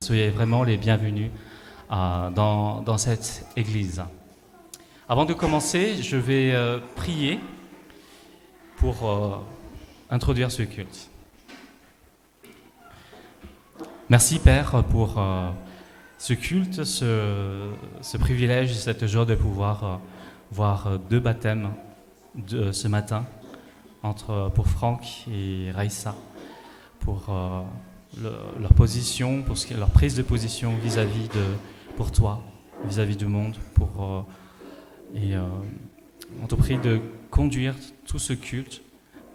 Soyez vraiment les bienvenus dans cette église. Avant de commencer, je vais prier pour introduire ce culte. Merci Père pour ce culte, ce privilège, cette joie de pouvoir voir deux baptêmes ce matin pour Franck et Raïssa, pour leur position, pour leur prise de position vis-à-vis pour toi, vis-à-vis du monde, on te prie de conduire tout ce culte.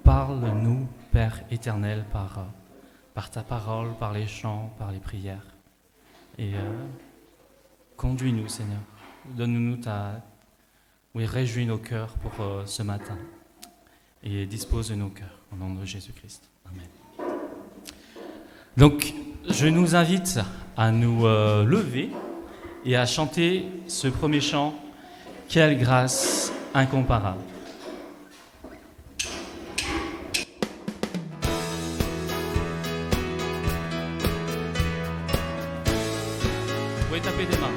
Parle-nous, Père éternel, par ta parole, par les chants, par les prières. Et conduis-nous, Seigneur. Donne-nous réjouis nos cœurs pour ce matin. Et dispose de nos cœurs, au nom de Jésus-Christ. Amen. Donc, je nous invite à nous lever et à chanter ce premier chant, « Quelle grâce incomparable ». Vous pouvez taper des mains.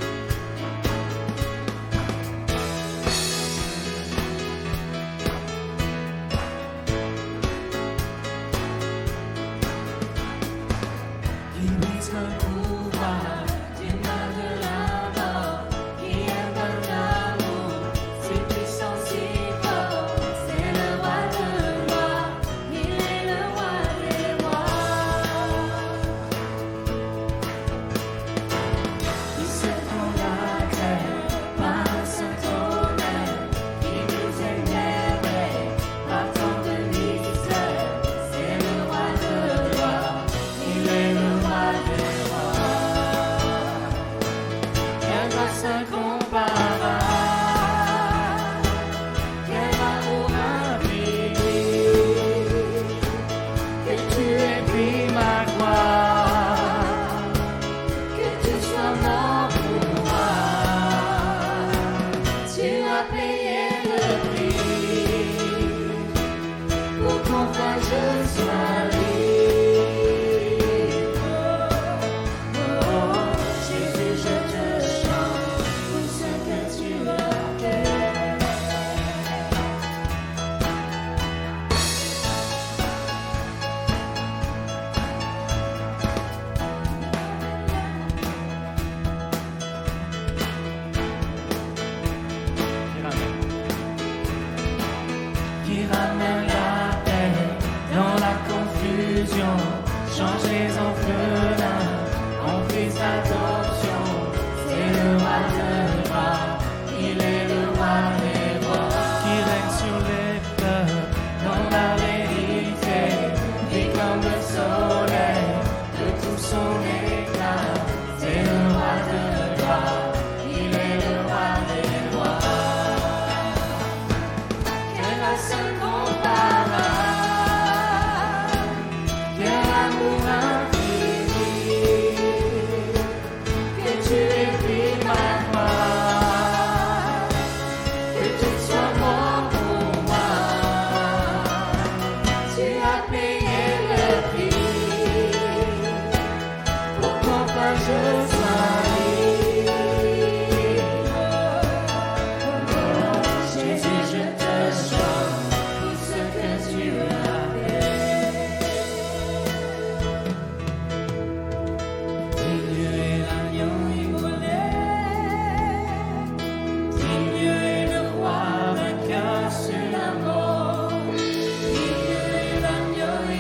Sur la mort, il est l'agneau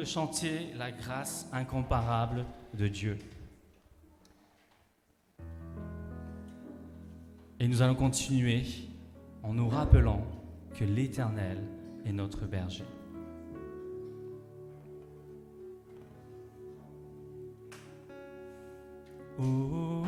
de chanter la grâce incomparable de Dieu. Et nous allons continuer en nous rappelant que l'Éternel est notre berger. Oh,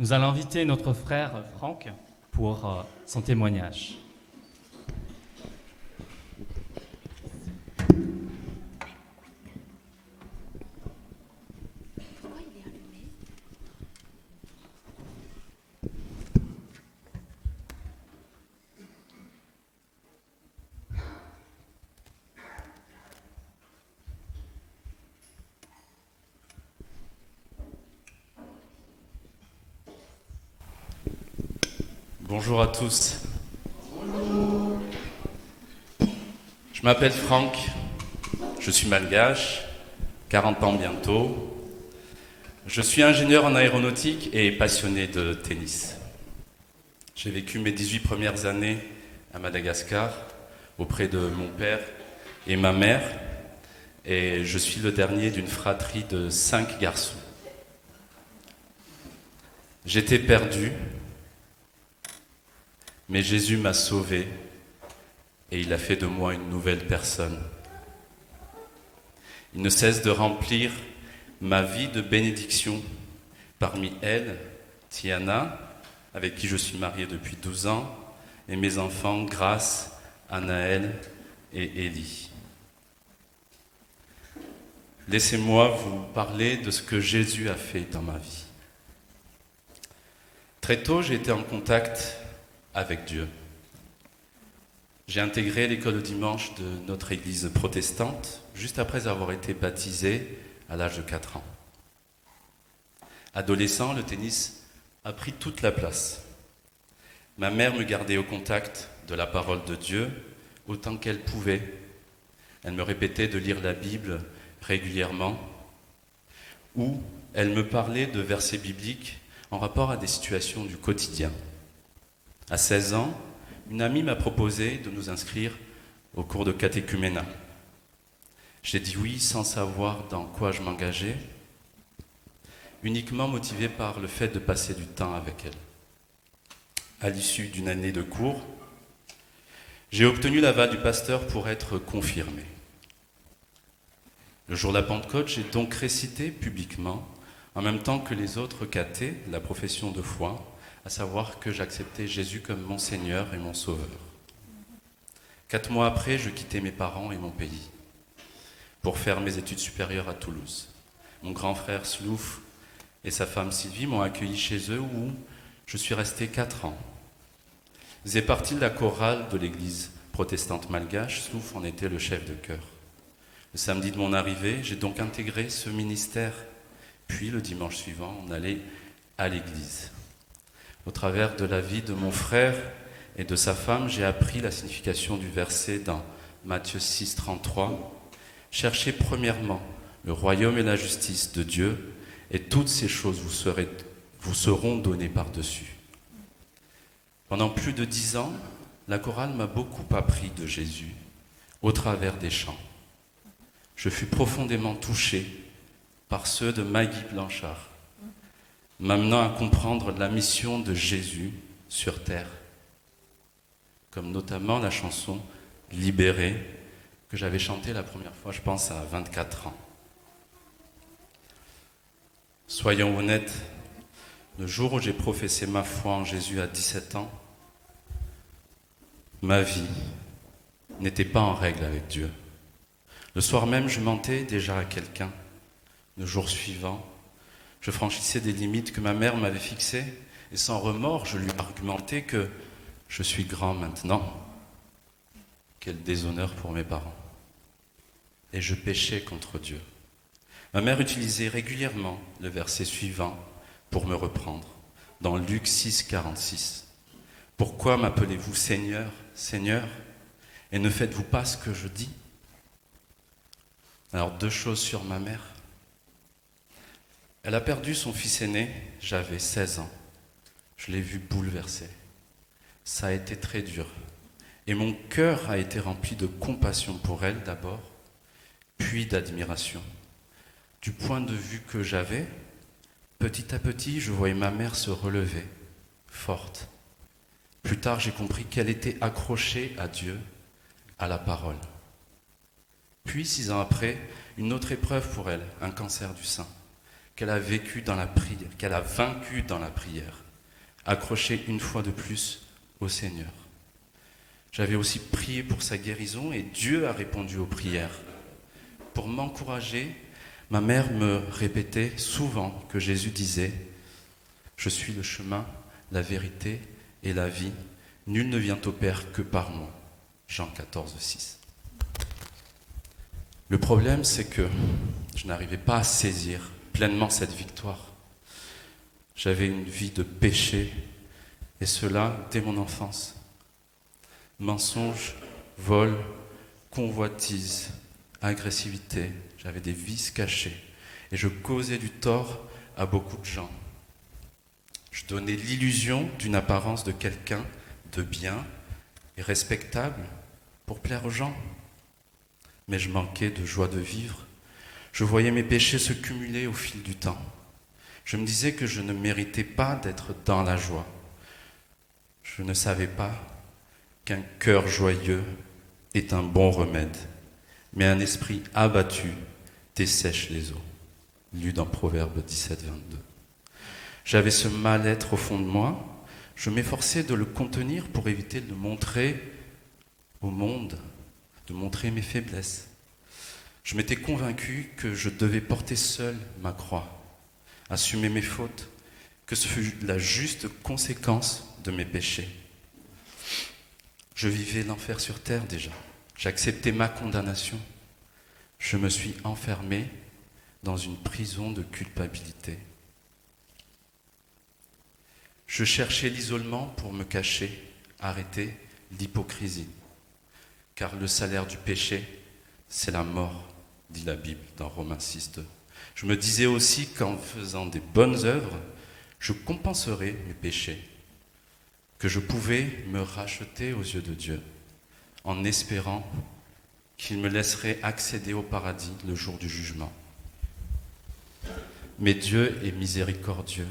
Nous allons inviter notre frère Franck pour son témoignage. Bonjour à tous. Je m'appelle Franck, je suis malgache, 40 ans bientôt. Je suis ingénieur en aéronautique et passionné de tennis. J'ai vécu mes 18 premières années à Madagascar auprès de mon père et ma mère, et je suis le dernier d'une fratrie de 5 garçons. J'étais perdu, mais Jésus m'a sauvé et il a fait de moi une nouvelle personne. Il ne cesse de remplir ma vie de bénédictions. Parmi elles, Tiana, avec qui je suis marié depuis 12 ans, et mes enfants, Grace, Anaël et Élie. Laissez-moi vous parler de ce que Jésus a fait dans ma vie. Très tôt, j'ai été en contact avec Dieu. J'ai intégré l'école du dimanche de notre église protestante juste après avoir été baptisé à l'âge de 4 ans. Adolescent, le tennis a pris toute la place. Ma mère me gardait au contact de la parole de Dieu autant qu'elle pouvait. Elle me répétait de lire la Bible régulièrement, ou elle me parlait de versets bibliques en rapport à des situations du quotidien. À 16 ans, une amie m'a proposé de nous inscrire au cours de catéchuménat. J'ai dit oui sans savoir dans quoi je m'engageais, uniquement motivé par le fait de passer du temps avec elle. À l'issue d'une année de cours, j'ai obtenu l'aval du pasteur pour être confirmé. Le jour de la Pentecôte, j'ai donc récité publiquement, en même temps que les autres cathés, la profession de foi, à savoir que j'acceptais Jésus comme mon Seigneur et mon Sauveur. 4 mois après, je quittais mes parents et mon pays pour faire mes études supérieures à Toulouse. Mon grand frère Slouf et sa femme Sylvie m'ont accueilli chez eux où je suis resté 4 ans. Ils faisaient partie de la chorale de l'église protestante malgache. Slouf en était le chef de chœur. Le samedi de mon arrivée, j'ai donc intégré ce ministère. Puis le dimanche suivant, on allait à l'église. Au travers de la vie de mon frère et de sa femme, j'ai appris la signification du verset dans Matthieu 6, 33. « Cherchez premièrement le royaume et la justice de Dieu, et toutes ces choses vous seront données par-dessus. » Pendant plus de 10 ans, la chorale m'a beaucoup appris de Jésus au travers des chants. Je fus profondément touché par ceux de Maggie Blanchard, m'amenant à comprendre la mission de Jésus sur terre, comme notamment la chanson « Libéré » que j'avais chantée la première fois, je pense, à 24 ans. Soyons honnêtes, le jour où j'ai professé ma foi en Jésus à 17 ans, ma vie n'était pas en règle avec Dieu. Le soir même, je mentais déjà à quelqu'un. Le jour suivant, je franchissais des limites que ma mère m'avait fixées et sans remords, je lui argumentais que je suis grand maintenant. Quel déshonneur pour mes parents. Et je péchais contre Dieu. Ma mère utilisait régulièrement le verset suivant pour me reprendre, dans Luc 6, 46. « Pourquoi m'appelez-vous Seigneur, Seigneur, et ne faites-vous pas ce que je dis ?» Alors 2 choses sur ma mère. Elle a perdu son fils aîné, j'avais 16 ans. Je l'ai vu bouleversé. Ça a été très dur. Et mon cœur a été rempli de compassion pour elle d'abord, puis d'admiration. Du point de vue que j'avais, petit à petit, je voyais ma mère se relever, forte. Plus tard, j'ai compris qu'elle était accrochée à Dieu, à la parole. Puis, 6 ans après, une autre épreuve pour elle, un cancer du sein. qu'elle a vécu dans la prière, qu'elle a vaincu dans la prière, accrochée une fois de plus au Seigneur. J'avais aussi prié pour sa guérison et Dieu a répondu aux prières. Pour m'encourager, ma mère me répétait souvent que Jésus disait « Je suis le chemin, la vérité et la vie. Nul ne vient au Père que par moi. » Jean 14, 6. Le problème, c'est que je n'arrivais pas à saisir pleinement cette victoire. J'avais une vie de péché, et cela dès mon enfance. Mensonges, vol, convoitise, agressivité, j'avais des vices cachés, et je causais du tort à beaucoup de gens. Je donnais l'illusion d'une apparence de quelqu'un de bien et respectable pour plaire aux gens. Mais je manquais de joie de vivre. Je voyais mes péchés se cumuler au fil du temps. Je me disais que je ne méritais pas d'être dans la joie. Je ne savais pas qu'un cœur joyeux est un bon remède, mais un esprit abattu dessèche les eaux. Lu dans Proverbe 17, 22. J'avais ce mal-être au fond de moi. Je m'efforçais de le contenir pour éviter de le montrer au monde, de montrer mes faiblesses. Je m'étais convaincu que je devais porter seul ma croix, assumer mes fautes, que ce fut la juste conséquence de mes péchés. Je vivais l'enfer sur terre déjà. J'acceptais ma condamnation. Je me suis enfermé dans une prison de culpabilité. Je cherchais l'isolement pour me cacher, arrêter l'hypocrisie. Car le salaire du péché, c'est la mort, dit la Bible dans Romains 6, 2. Je me disais aussi qu'en faisant des bonnes œuvres, je compenserais mes péchés, que je pouvais me racheter aux yeux de Dieu, en espérant qu'il me laisserait accéder au paradis le jour du jugement. Mais Dieu est miséricordieux.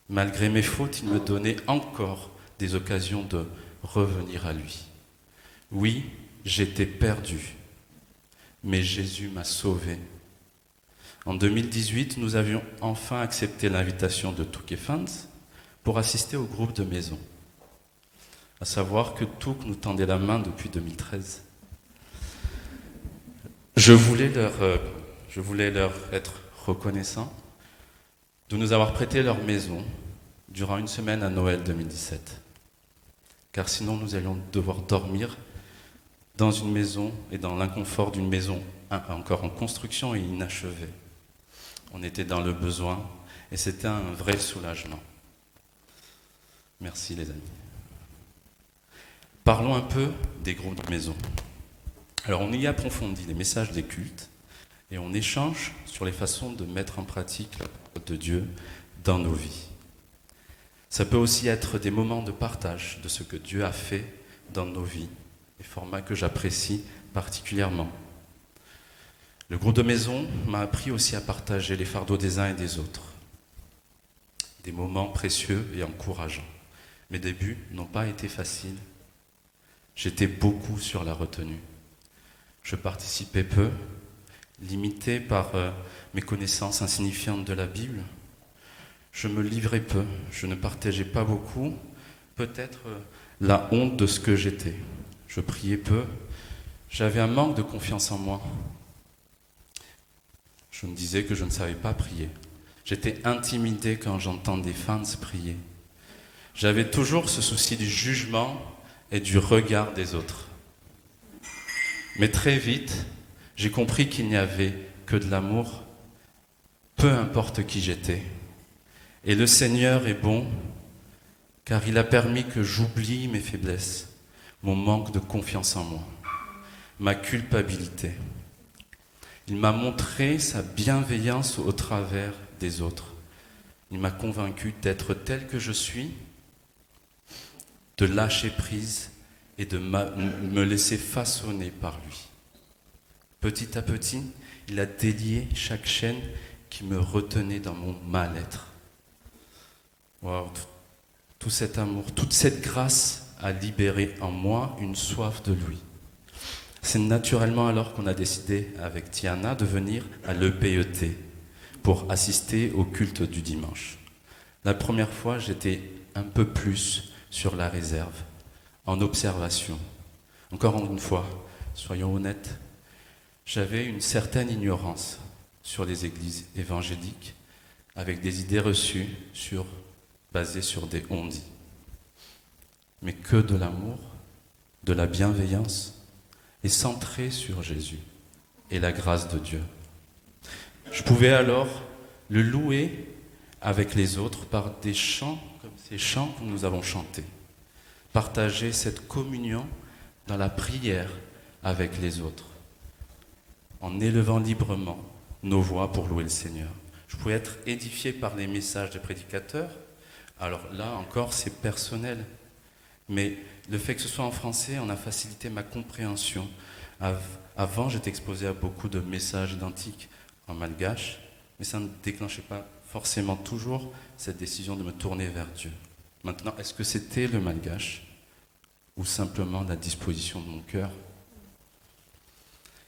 Malgré mes fautes, il me donnait encore des occasions de revenir à lui. Oui, j'étais perdu, mais Jésus m'a sauvé. En 2018, nous avions enfin accepté l'invitation de Touk et Fans pour assister au groupe de maison. À savoir que Touk nous tendait la main depuis 2013. Je voulais leur être reconnaissant de nous avoir prêté leur maison durant une semaine à Noël 2017. Car sinon, nous allions devoir dormir dans une maison et dans l'inconfort d'une maison encore en construction et inachevée. On était dans le besoin et c'était un vrai soulagement. Merci les amis. Parlons un peu des groupes de maison. Alors on y approfondit les messages des cultes et on échange sur les façons de mettre en pratique la parole de Dieu dans nos vies. Ça peut aussi être des moments de partage de ce que Dieu a fait dans nos vies, des formats que j'apprécie particulièrement. Le groupe de maison m'a appris aussi à partager les fardeaux des uns et des autres. Des moments précieux et encourageants. Mes débuts n'ont pas été faciles. J'étais beaucoup sur la retenue. Je participais peu, limité par mes connaissances insignifiantes de la Bible. Je me livrais peu, je ne partageais pas beaucoup, peut-être la honte de ce que j'étais. Je priais peu, j'avais un manque de confiance en moi. Je me disais que je ne savais pas prier. J'étais intimidé quand j'entendais des fans prier. J'avais toujours ce souci du jugement et du regard des autres. Mais très vite, j'ai compris qu'il n'y avait que de l'amour, peu importe qui j'étais. Et le Seigneur est bon, car il a permis que j'oublie mes faiblesses, mon manque de confiance en moi, ma culpabilité. Il m'a montré sa bienveillance au travers des autres. Il m'a convaincu d'être tel que je suis, de lâcher prise et de me laisser façonner par lui. Petit à petit, il a délié chaque chaîne qui me retenait dans mon mal-être. Wow, tout cet amour, toute cette grâce a libéré en moi une soif de lui. C'est naturellement alors qu'on a décidé avec Tiana de venir à l'EPET pour assister au culte du dimanche. La première fois, j'étais un peu plus sur la réserve, en observation. Encore une fois, soyons honnêtes, j'avais une certaine ignorance sur les églises évangéliques, avec des idées reçues basées sur des on-dit. Mais que de l'amour, de la bienveillance, et centré sur Jésus et la grâce de Dieu. Je pouvais alors le louer avec les autres par des chants comme ces chants que nous avons chantés. Partager cette communion dans la prière avec les autres, en élevant librement nos voix pour louer le Seigneur. Je pouvais être édifié par les messages des prédicateurs. Alors là encore, c'est personnel. Mais le fait que ce soit en français en a facilité ma compréhension. Avant, j'étais exposé à beaucoup de messages identiques en malgache, mais ça ne déclenchait pas forcément toujours cette décision de me tourner vers Dieu. Maintenant, est-ce que c'était le malgache ou simplement la disposition de mon cœur?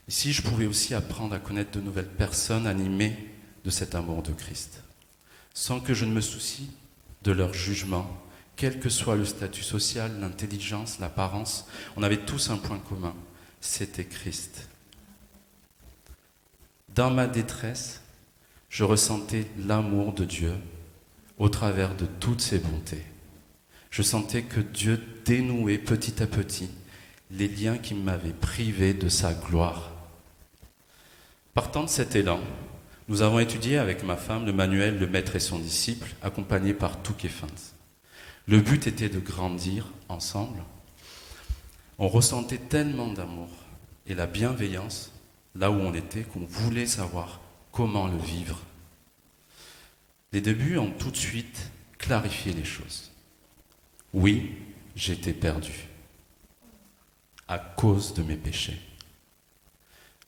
Ici, je pouvais aussi apprendre à connaître de nouvelles personnes animées de cet amour de Christ, sans que je ne me soucie de leur jugement, quel que soit le statut social, l'intelligence, l'apparence. On avait tous un point commun, c'était Christ. Dans ma détresse, je ressentais l'amour de Dieu au travers de toutes ses bontés. Je sentais que Dieu dénouait petit à petit les liens qui m'avaient privé de sa gloire. Partant de cet élan, nous avons étudié avec ma femme le manuel Le Maître et son disciple, accompagné par Touké Fans. Le but était de grandir ensemble. On ressentait tellement d'amour et la bienveillance là où on était qu'on voulait savoir comment le vivre. Les débuts ont tout de suite clarifié les choses. Oui, j'étais perdu à cause de mes péchés.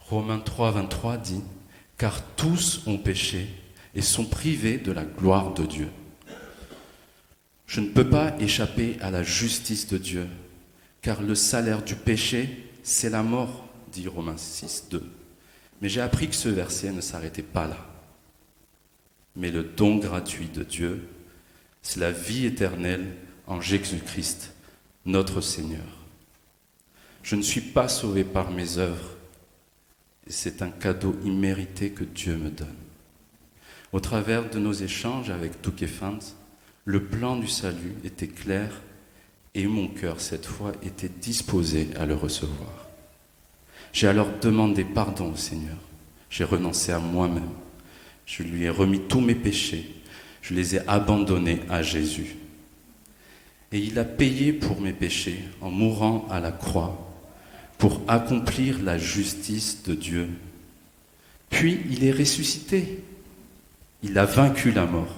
Romains 3, 23 dit « Car tous ont péché et sont privés de la gloire de Dieu. » Je ne peux pas échapper à la justice de Dieu, car le salaire du péché, c'est la mort, dit Romains 6, 2. Mais j'ai appris que ce verset ne s'arrêtait pas là. Mais le don gratuit de Dieu, c'est la vie éternelle en Jésus-Christ, notre Seigneur. Je ne suis pas sauvé par mes œuvres, et c'est un cadeau immérité que Dieu me donne. Au travers de nos échanges avec Touké Fans, le plan du salut était clair et mon cœur, cette fois, était disposé à le recevoir. J'ai alors demandé pardon au Seigneur. J'ai renoncé à moi-même. Je lui ai remis tous mes péchés. Je les ai abandonnés à Jésus. Et il a payé pour mes péchés en mourant à la croix pour accomplir la justice de Dieu. Puis il est ressuscité. Il a vaincu la mort.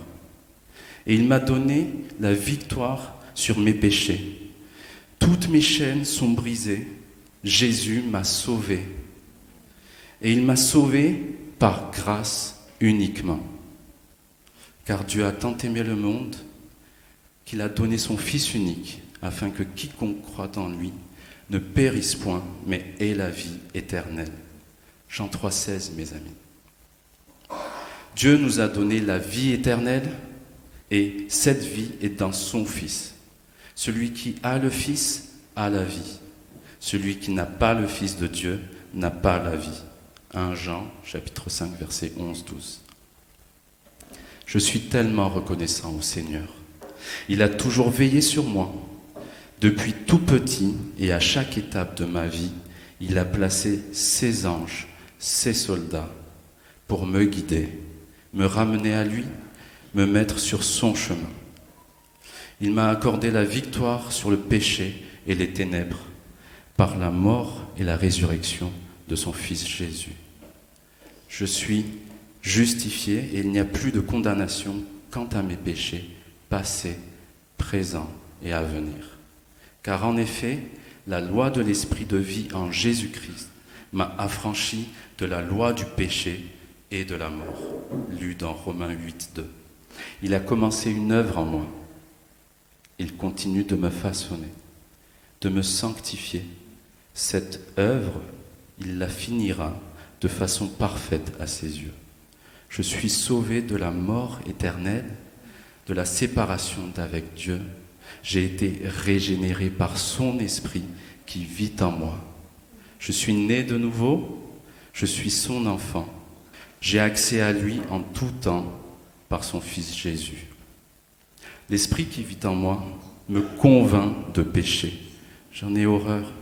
Et il m'a donné la victoire sur mes péchés. Toutes mes chaînes sont brisées. Jésus m'a sauvé. Et il m'a sauvé par grâce uniquement. Car Dieu a tant aimé le monde qu'il a donné son Fils unique, afin que quiconque croit en lui ne périsse point, mais ait la vie éternelle. Jean 3,16, mes amis. Dieu nous a donné la vie éternelle, et cette vie est dans son Fils. Celui qui a le Fils a la vie. Celui qui n'a pas le Fils de Dieu n'a pas la vie. 1 Jean, chapitre 5, versets 11-12. Je suis tellement reconnaissant au Seigneur. Il a toujours veillé sur moi. Depuis tout petit et à chaque étape de ma vie, il a placé ses anges, ses soldats, pour me guider, me ramener à lui, me mettre sur son chemin. Il m'a accordé la victoire sur le péché et les ténèbres, par la mort et la résurrection de son Fils Jésus. Je suis justifié et il n'y a plus de condamnation quant à mes péchés, passés, présents et à venir. Car en effet, la loi de l'esprit de vie en Jésus-Christ m'a affranchi de la loi du péché et de la mort, lu dans Romains 8, 2. Il a commencé une œuvre en moi. Il continue de me façonner, de me sanctifier. Cette œuvre, il la finira de façon parfaite à ses yeux. Je suis sauvé de la mort éternelle, de la séparation d'avec Dieu. J'ai été régénéré par son esprit qui vit en moi. Je suis né de nouveau, je suis son enfant. J'ai accès à lui en tout temps par son Fils Jésus. L'esprit qui vit en moi me convainc de péché. J'en ai horreur.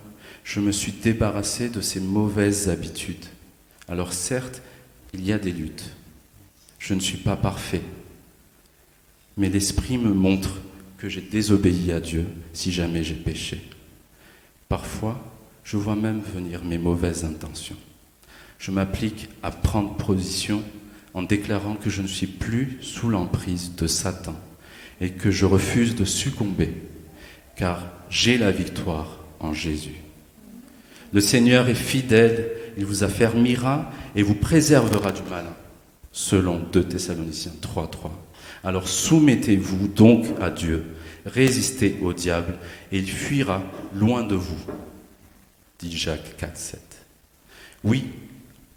Je me suis débarrassé de ces mauvaises habitudes. Alors certes, il y a des luttes. Je ne suis pas parfait. Mais l'Esprit me montre que j'ai désobéi à Dieu si jamais j'ai péché. Parfois, je vois même venir mes mauvaises intentions. Je m'applique à prendre position en déclarant que je ne suis plus sous l'emprise de Satan et que je refuse de succomber, car j'ai la victoire en Jésus. Le Seigneur est fidèle, il vous affermira et vous préservera du malin, selon 2 Thessaloniciens 3:3. Alors soumettez-vous donc à Dieu, résistez au diable et il fuira loin de vous, dit Jacques 4:7. Oui,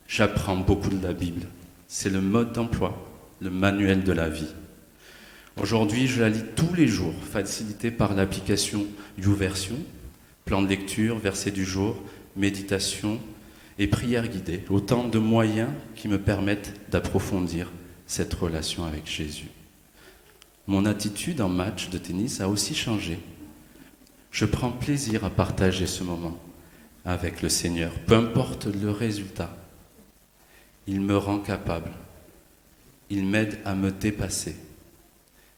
j'apprends beaucoup de la Bible. C'est le mode d'emploi, le manuel de la vie. Aujourd'hui, je la lis tous les jours, facilitée par l'application YouVersion, plan de lecture, verset du jour, méditation et prière guidée. Autant de moyens qui me permettent d'approfondir cette relation avec Jésus. Mon attitude en match de tennis a aussi changé. Je prends plaisir à partager ce moment avec le Seigneur, peu importe le résultat. Il me rend capable. Il m'aide à me dépasser,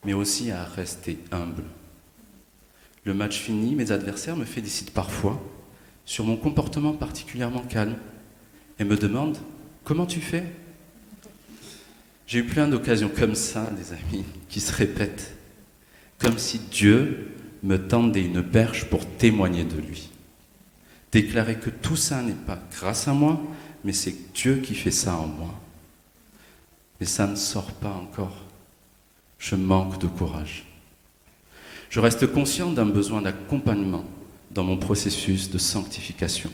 mais aussi à rester humble. Le match fini, mes adversaires me félicitent parfois sur mon comportement particulièrement calme et me demandent « Comment tu fais ?» J'ai eu plein d'occasions comme ça, les amis, qui se répètent, comme si Dieu me tendait une perche pour témoigner de lui. Déclarer que tout ça n'est pas grâce à moi, mais c'est Dieu qui fait ça en moi. Mais ça ne sort pas encore. Je manque de courage. Je reste conscient d'un besoin d'accompagnement dans mon processus de sanctification.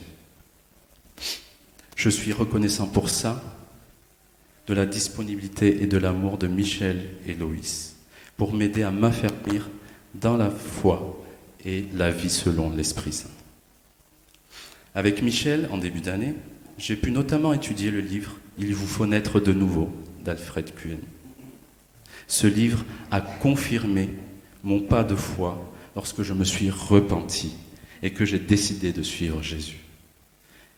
Je suis reconnaissant pour ça, de la disponibilité et de l'amour de Michel et Loïs, pour m'aider à m'affermir dans la foi et la vie selon l'Esprit Saint. Avec Michel, en début d'année, j'ai pu notamment étudier le livre « Il vous faut naître de nouveau » d'Alfred Kuhn. Ce livre a confirmé mon pas de foi lorsque je me suis repenti et que j'ai décidé de suivre Jésus.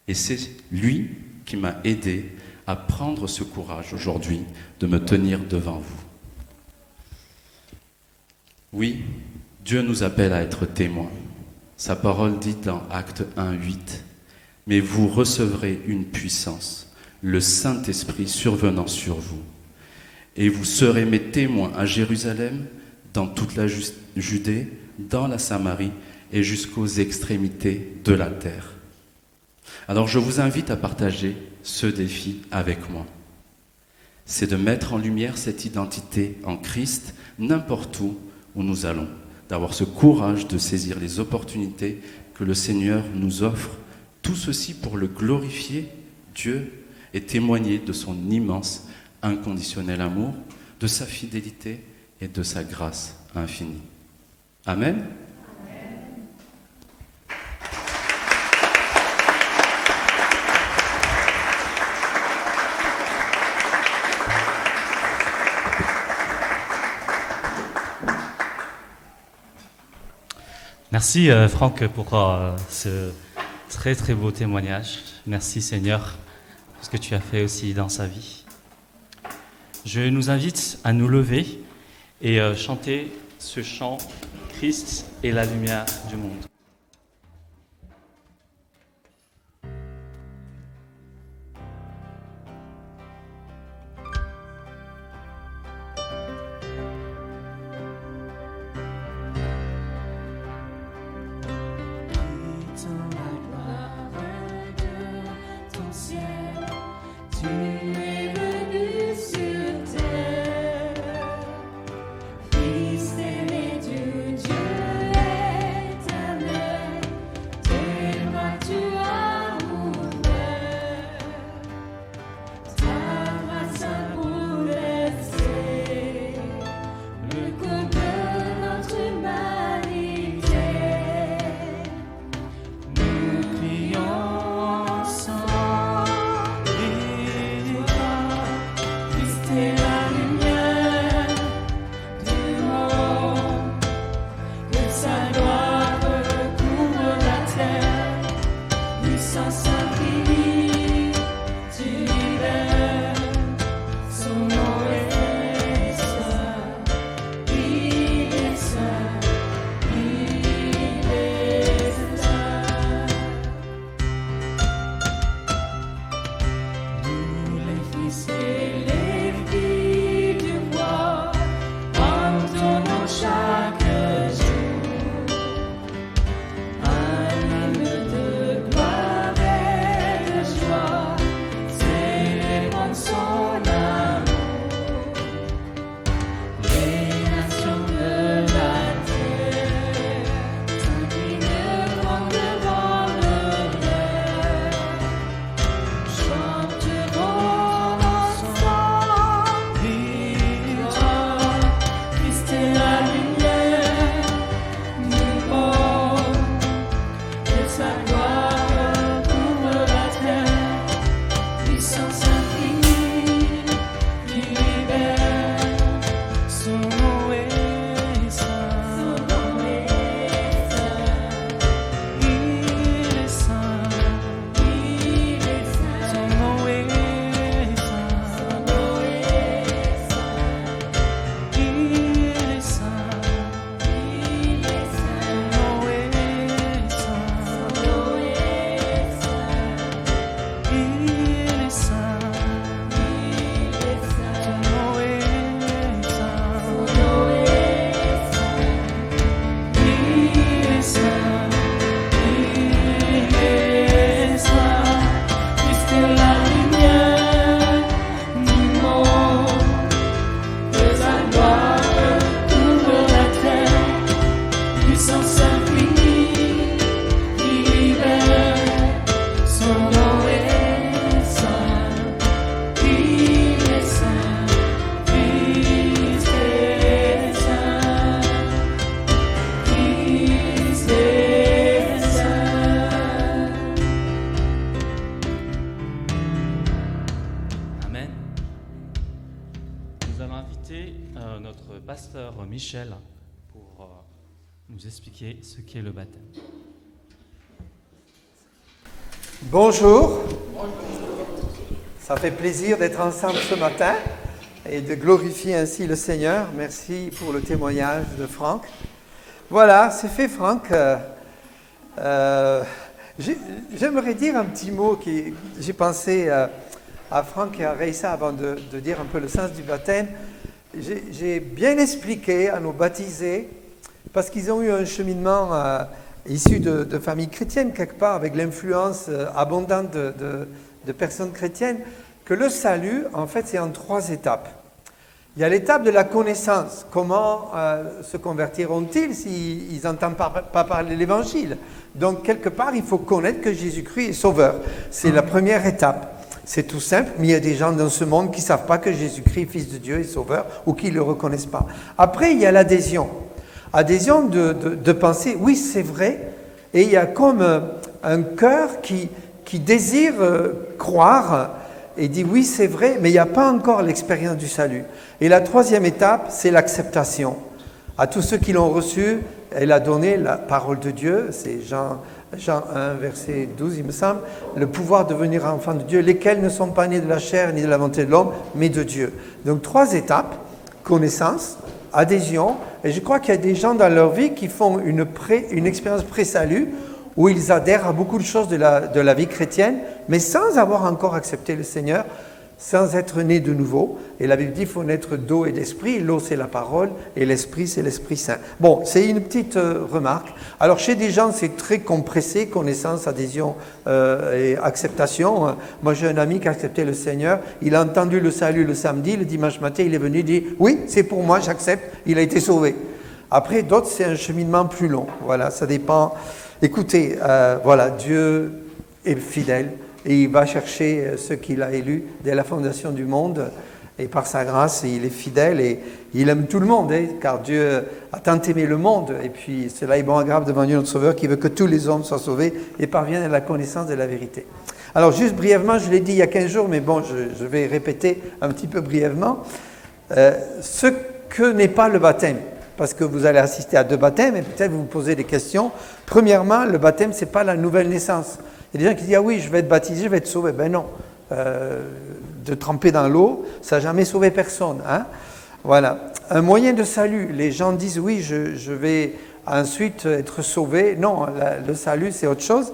Et c'est lui qui m'a aidé à prendre ce courage aujourd'hui de me tenir devant vous. Oui, Dieu nous appelle à être témoins. Sa parole dit dans Actes 1:8, « Mais vous recevrez une puissance, le Saint-Esprit survenant sur vous, et vous serez mes témoins à Jérusalem, dans toute la Judée, dans la Samarie et jusqu'aux extrémités de la terre. » Alors je vous invite à partager ce défi avec moi. C'est de mettre en lumière cette identité en Christ n'importe où nous allons, d'avoir ce courage de saisir les opportunités que le Seigneur nous offre, tout ceci pour le glorifier, Dieu, et témoigner de son immense, inconditionnel amour, de sa fidélité et de sa grâce infinie. Amen. Merci Franck pour ce très très beau témoignage. Merci Seigneur pour ce que tu as fait aussi dans sa vie. Je nous invite à nous lever et chanter ce chant « Christ est la lumière du monde ». Christ aimé du Dieu éternel. nous allons inviter notre pasteur Michel pour nous expliquer ce qu'est le baptême. Bonjour. Ça fait plaisir d'être ensemble ce matin et de glorifier ainsi le Seigneur. Merci pour le témoignage de Franck. Voilà, c'est fait, Franck. J'aimerais dire un petit mot. J'ai pensé à Franck et à Reissa avant de dire un peu le sens du baptême. J'ai bien expliqué à nos baptisés, parce qu'ils ont eu un cheminement issu de familles chrétiennes quelque part, avec l'influence abondante de personnes chrétiennes, que le salut, en fait, c'est en 3 étapes. Il y a l'étape de la connaissance. Comment se convertiront-ils s'ils n'entendent pas parler de l'Évangile? Donc, quelque part, il faut connaître que Jésus-Christ est sauveur. C'est la première étape. C'est tout simple, mais il y a des gens dans ce monde qui ne savent pas que Jésus-Christ, Fils de Dieu, est sauveur, ou qui ne le reconnaissent pas. Après, il y a l'adhésion. Adhésion de penser, oui, c'est vrai, et il y a comme un cœur qui désire croire et dit, oui, c'est vrai, mais il n'y a pas encore l'expérience du salut. Et la 3e étape, c'est l'acceptation. À tous ceux qui l'ont reçu, elle a donné la parole de Dieu, c'est Jean 1, verset 12, il me semble, le pouvoir de devenir enfant de Dieu, lesquels ne sont pas nés de la chair ni de la volonté de l'homme, mais de Dieu. Donc 3 étapes, connaissance, adhésion, et je crois qu'il y a des gens dans leur vie qui font une expérience pré-salut, où ils adhèrent à beaucoup de choses de la vie chrétienne, mais sans avoir encore accepté le Seigneur, sans être nés de nouveau. Et la Bible dit qu'il faut naître d'eau et d'esprit. L'eau, c'est la parole, et l'esprit, c'est l'Esprit Saint. Bon, c'est une petite remarque. Alors, chez des gens, c'est très compressé, connaissance, adhésion et acceptation. Moi, j'ai un ami qui a accepté le Seigneur. Il a entendu le salut le samedi, le dimanche matin, il est venu, il dit « Oui, c'est pour moi, j'accepte, il a été sauvé ». Après, d'autres, c'est un cheminement plus long. Voilà, ça dépend. Écoutez, voilà, Dieu est fidèle. Et il va chercher ceux qu'il a élus dès la fondation du monde. Et par sa grâce, il est fidèle et il aime tout le monde, car Dieu a tant aimé le monde. Et puis, cela est bon et agréable devant Dieu notre Sauveur, qui veut que tous les hommes soient sauvés et parviennent à la connaissance de la vérité. Alors, juste brièvement, je l'ai dit il y a 15 jours, mais bon, je vais répéter un petit peu brièvement. Ce que n'est pas le baptême, parce que vous allez assister à 2 baptêmes et peut-être vous vous posez des questions. Premièrement, le baptême, ce n'est pas la nouvelle naissance. Il y a des gens qui disent « Ah oui, je vais être baptisé, je vais être sauvé ». Ben non, de tremper dans l'eau, ça n'a jamais sauvé personne. Hein? Voilà. Un moyen de salut, les gens disent « Oui, je vais ensuite être sauvé ». Non, le salut, c'est autre chose.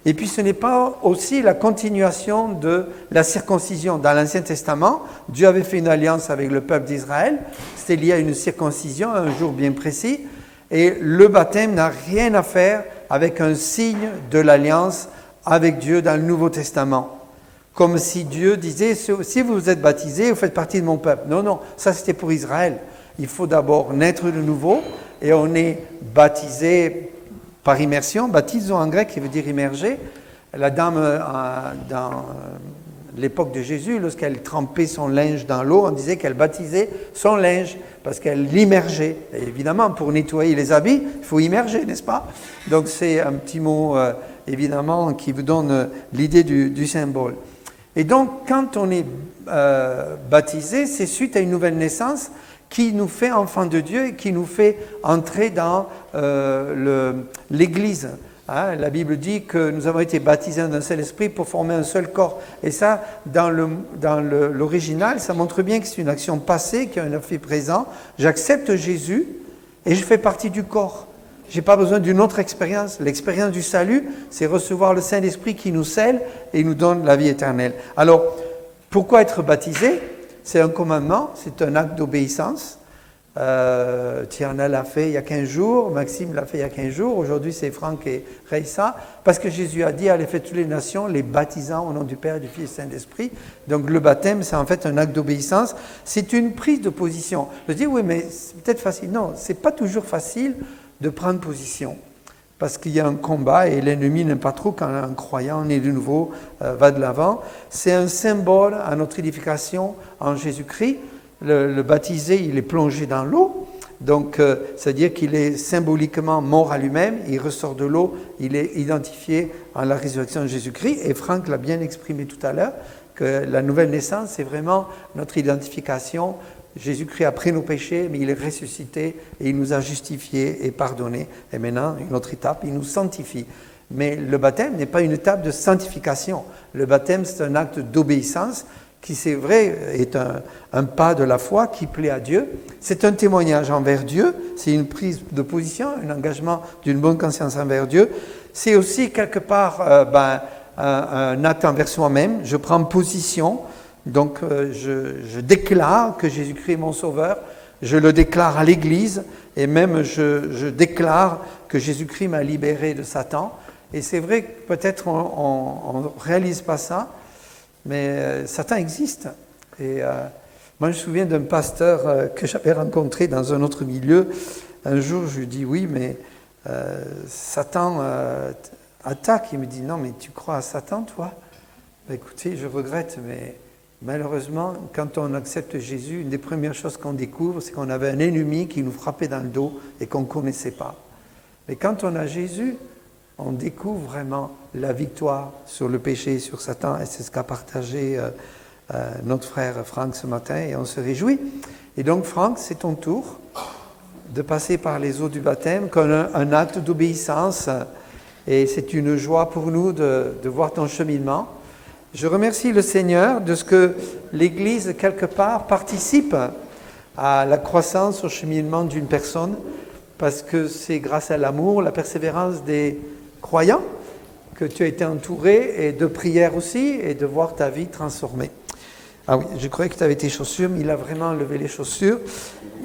Et puis, ce n'est pas aussi la continuation de la circoncision. Dans l'Ancien Testament, Dieu avait fait une alliance avec le peuple d'Israël. C'était lié à une circoncision, à un jour bien précis. Et le baptême n'a rien à faire avec un signe de l'alliance avec Dieu dans le Nouveau Testament. Comme si Dieu disait, si vous êtes baptisés, vous faites partie de mon peuple. Non, non, ça c'était pour Israël. Il faut d'abord naître de nouveau et on est baptisé par immersion, baptizo en grec qui veut dire immerger. La dame, dans l'époque de Jésus, lorsqu'elle trempait son linge dans l'eau, on disait qu'elle baptisait son linge parce qu'elle l'immergeait. Et évidemment, pour nettoyer les habits, il faut immerger, n'est-ce pas? Donc c'est un petit mot, évidemment, qui vous donne l'idée du symbole. Et donc, quand on est baptisé, c'est suite à une nouvelle naissance qui nous fait enfants de Dieu et qui nous fait entrer dans l'Église. Hein, la Bible dit que nous avons été baptisés d'un seul esprit pour former un seul corps. Et ça, dans l'original, ça montre bien que c'est une action passée qui a un effet présent. J'accepte Jésus et je fais partie du corps. Je n'ai pas besoin d'une autre expérience. L'expérience du salut, c'est recevoir le Saint-Esprit qui nous scelle et nous donne la vie éternelle. Alors, pourquoi être baptisé? C'est un commandement, c'est un acte d'obéissance. Tiana l'a fait il y a 15 jours, Maxime l'a fait il y a 15 jours, aujourd'hui c'est Franck et Reissa, parce que Jésus a dit, allez faire toutes les nations, les baptisant au nom du Père, du Fils et du Saint-Esprit. Donc le baptême, c'est en fait un acte d'obéissance, c'est une prise de position. Je dis, oui, mais c'est peut-être facile. Non, c'est pas toujours facile de prendre position, parce qu'il y a un combat et l'ennemi n'aime pas trop quand un croyant né de nouveau va de l'avant. C'est un symbole à notre édification en Jésus-Christ. Le baptisé, il est plongé dans l'eau, donc c'est-à-dire qu'il est symboliquement mort à lui-même, il ressort de l'eau, il est identifié en la résurrection de Jésus-Christ, et Franck l'a bien exprimé tout à l'heure, que la nouvelle naissance, c'est vraiment notre identification Jésus-Christ a pris nos péchés, mais il est ressuscité et il nous a justifiés et pardonnés. Et maintenant, une autre étape, il nous sanctifie. Mais le baptême n'est pas une étape de sanctification. Le baptême, c'est un acte d'obéissance qui, c'est vrai, est un pas de la foi qui plaît à Dieu. C'est un témoignage envers Dieu, c'est une prise de position, un engagement d'une bonne conscience envers Dieu. C'est aussi quelque part un acte envers soi-même. Je prends position, donc je déclare que Jésus-Christ est mon sauveur. Je le déclare à l'Église et même je déclare que Jésus-Christ m'a libéré de Satan. Et c'est vrai que peut-être on ne réalise pas ça, mais Satan existe. Et moi, je me souviens d'un pasteur que j'avais rencontré dans un autre milieu. Un jour, je lui dis, oui, mais Satan attaque. Il me dit, non, mais tu crois à Satan, toi? Ben, écoutez, je regrette, mais malheureusement, quand on accepte Jésus, une des premières choses qu'on découvre, c'est qu'on avait un ennemi qui nous frappait dans le dos et qu'on ne connaissait pas. Mais quand on a Jésus, on découvre vraiment la victoire sur le péché, sur Satan, et c'est ce qu'a partagé notre frère Franck ce matin, et on se réjouit. Et donc, Franck, c'est ton tour de passer par les eaux du baptême comme un acte d'obéissance, et c'est une joie pour nous de voir ton cheminement. Je remercie le Seigneur de ce que l'Église, quelque part, participe à la croissance, au cheminement d'une personne, parce que c'est grâce à l'amour, la persévérance des croyants que tu as été entouré, et de prière aussi, et de voir ta vie transformée. Ah oui, je croyais que tu avais tes chaussures, mais il a vraiment enlevé les chaussures,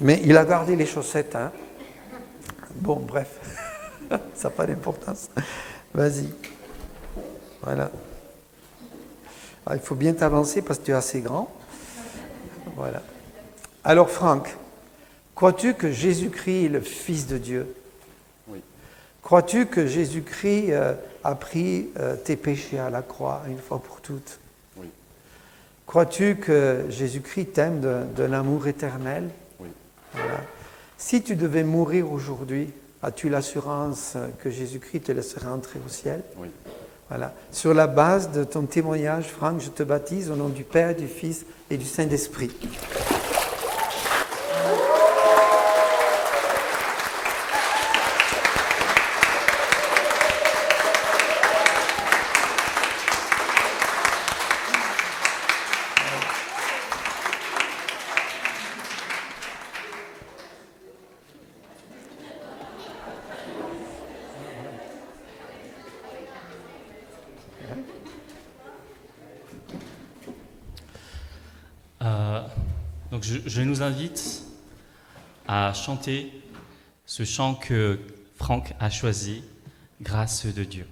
mais il a gardé les chaussettes. Hein. Bon, bref, ça n'a pas d'importance. Vas-y. Voilà. Ah, il faut bien t'avancer parce que tu es assez grand. Voilà. Alors, Franck, crois-tu que Jésus-Christ est le Fils de Dieu? Oui. Crois-tu que Jésus-Christ a pris tes péchés à la croix une fois pour toutes? Oui. Crois-tu que Jésus-Christ t'aime d'un amour éternel? Oui. Voilà. Si tu devais mourir aujourd'hui, as-tu l'assurance que Jésus-Christ te laisserait entrer au ciel? Oui. Voilà. Sur la base de ton témoignage, Franck, je te baptise au nom du Père, du Fils et du Saint-Esprit. Donc je nous invite à chanter ce chant que Franck a choisi, Grâce de Dieu.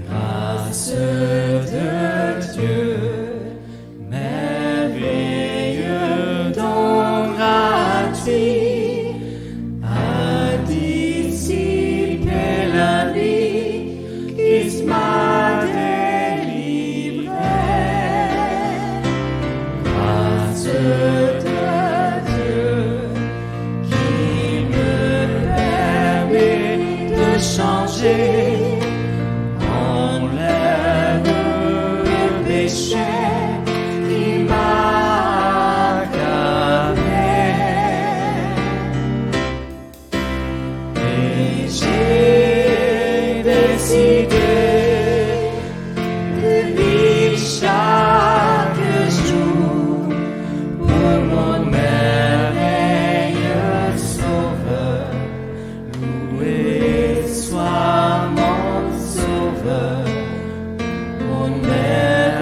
Grâce de Dieu, merveilleux don gratuit, a dissipé la vie, Christ m'a délivré. Grâce de Dieu, qui me permet de changer. Qui m'a gardé, et j'ai décidé de vivre chaque jour pour mon merveilleux Sauveur. Loué soit mon Sauveur, mon merveilleux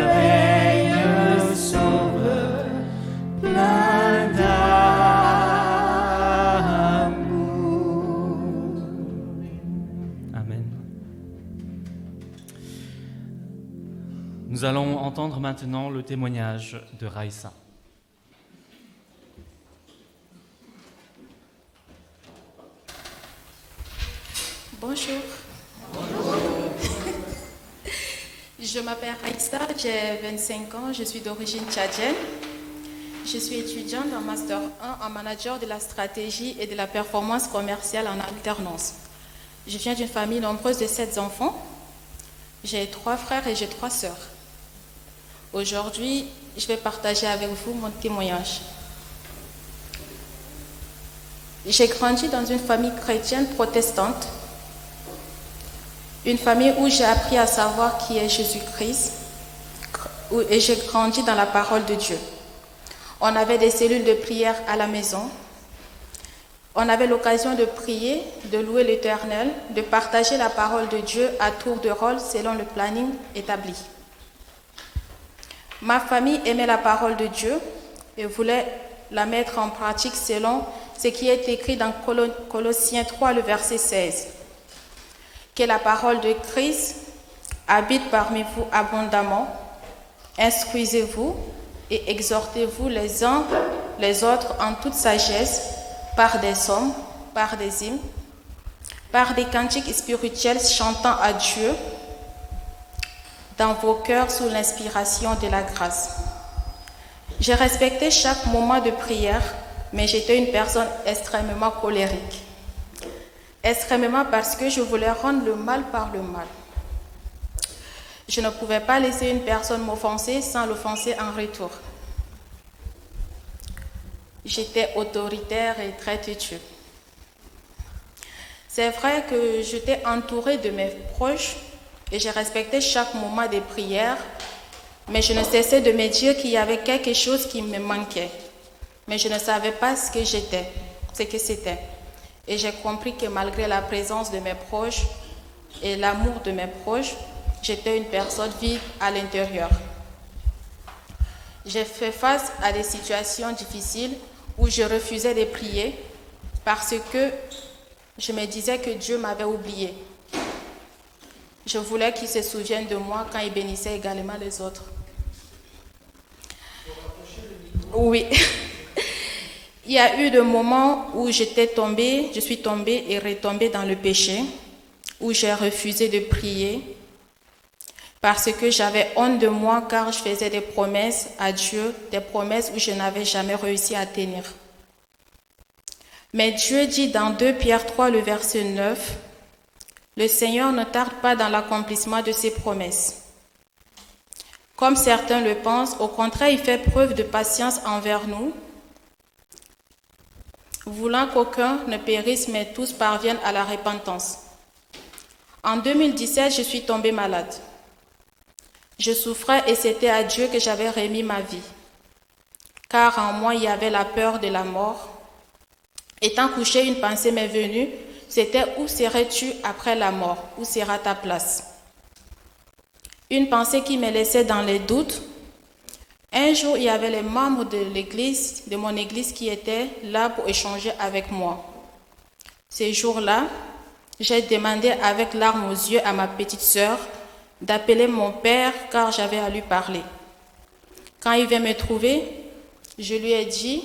Nous allons entendre maintenant le témoignage de Raïssa. Bonjour. Je m'appelle Raïssa, j'ai 25 ans, je suis d'origine tchadienne. Je suis étudiante en Master 1 en manager de la stratégie et de la performance commerciale en alternance. Je viens d'une famille nombreuse de 7 enfants. J'ai 3 frères et j'ai 3 sœurs. Aujourd'hui, je vais partager avec vous mon témoignage. J'ai grandi dans une famille chrétienne protestante, une famille où j'ai appris à savoir qui est Jésus-Christ et j'ai grandi dans la parole de Dieu. On avait des cellules de prière à la maison. On avait l'occasion de prier, de louer l'Éternel, de partager la parole de Dieu à tour de rôle selon le planning établi. Ma famille aimait la parole de Dieu et voulait la mettre en pratique selon ce qui est écrit dans Colossiens 3, le verset 16. Que la parole de Christ habite parmi vous abondamment, instruisez-vous et exhortez-vous les uns les autres en toute sagesse, par des psaumes, par des hymnes, par des cantiques spirituels chantant à Dieu dans vos cœurs sous l'inspiration de la grâce. J'ai respecté chaque moment de prière, mais j'étais une personne extrêmement colérique. Extrêmement parce que je voulais rendre le mal par le mal. Je ne pouvais pas laisser une personne m'offenser sans l'offenser en retour. J'étais autoritaire et très têtue. C'est vrai que j'étais entourée de mes proches et j'ai respecté chaque moment des prières, mais je ne cessais de me dire qu'il y avait quelque chose qui me manquait. Mais je ne savais pas ce que c'était. Et j'ai compris que malgré la présence de mes proches et l'amour de mes proches, j'étais une personne vide à l'intérieur. J'ai fait face à des situations difficiles où je refusais de prier parce que je me disais que Dieu m'avait oublié. Je voulais qu'il se souvienne de moi quand il bénissait également les autres. Oui. Il y a eu des moments où je suis tombée et retombée dans le péché, où j'ai refusé de prier parce que j'avais honte de moi car je faisais des promesses à Dieu, des promesses où je n'avais jamais réussi à tenir. Mais Dieu dit dans 2 Pierre 3, le verset 9, « Le Seigneur ne tarde pas dans l'accomplissement de ses promesses. » Comme certains le pensent, au contraire, il fait preuve de patience envers nous, voulant qu'aucun ne périsse, mais tous parviennent à la repentance. En 2017, je suis tombée malade. Je souffrais et c'était à Dieu que j'avais remis ma vie. Car en moi, il y avait la peur de la mort. Étant couché, une pensée m'est venue, c'était où serais-tu après la mort? Où sera ta place? Une pensée qui me laissait dans les doutes. Un jour, il y avait les membres de l'église, de mon église, qui étaient là pour échanger avec moi. Ces jours-là, j'ai demandé avec larmes aux yeux à ma petite sœur d'appeler mon père car j'avais à lui parler. Quand il vint me trouver, je lui ai dit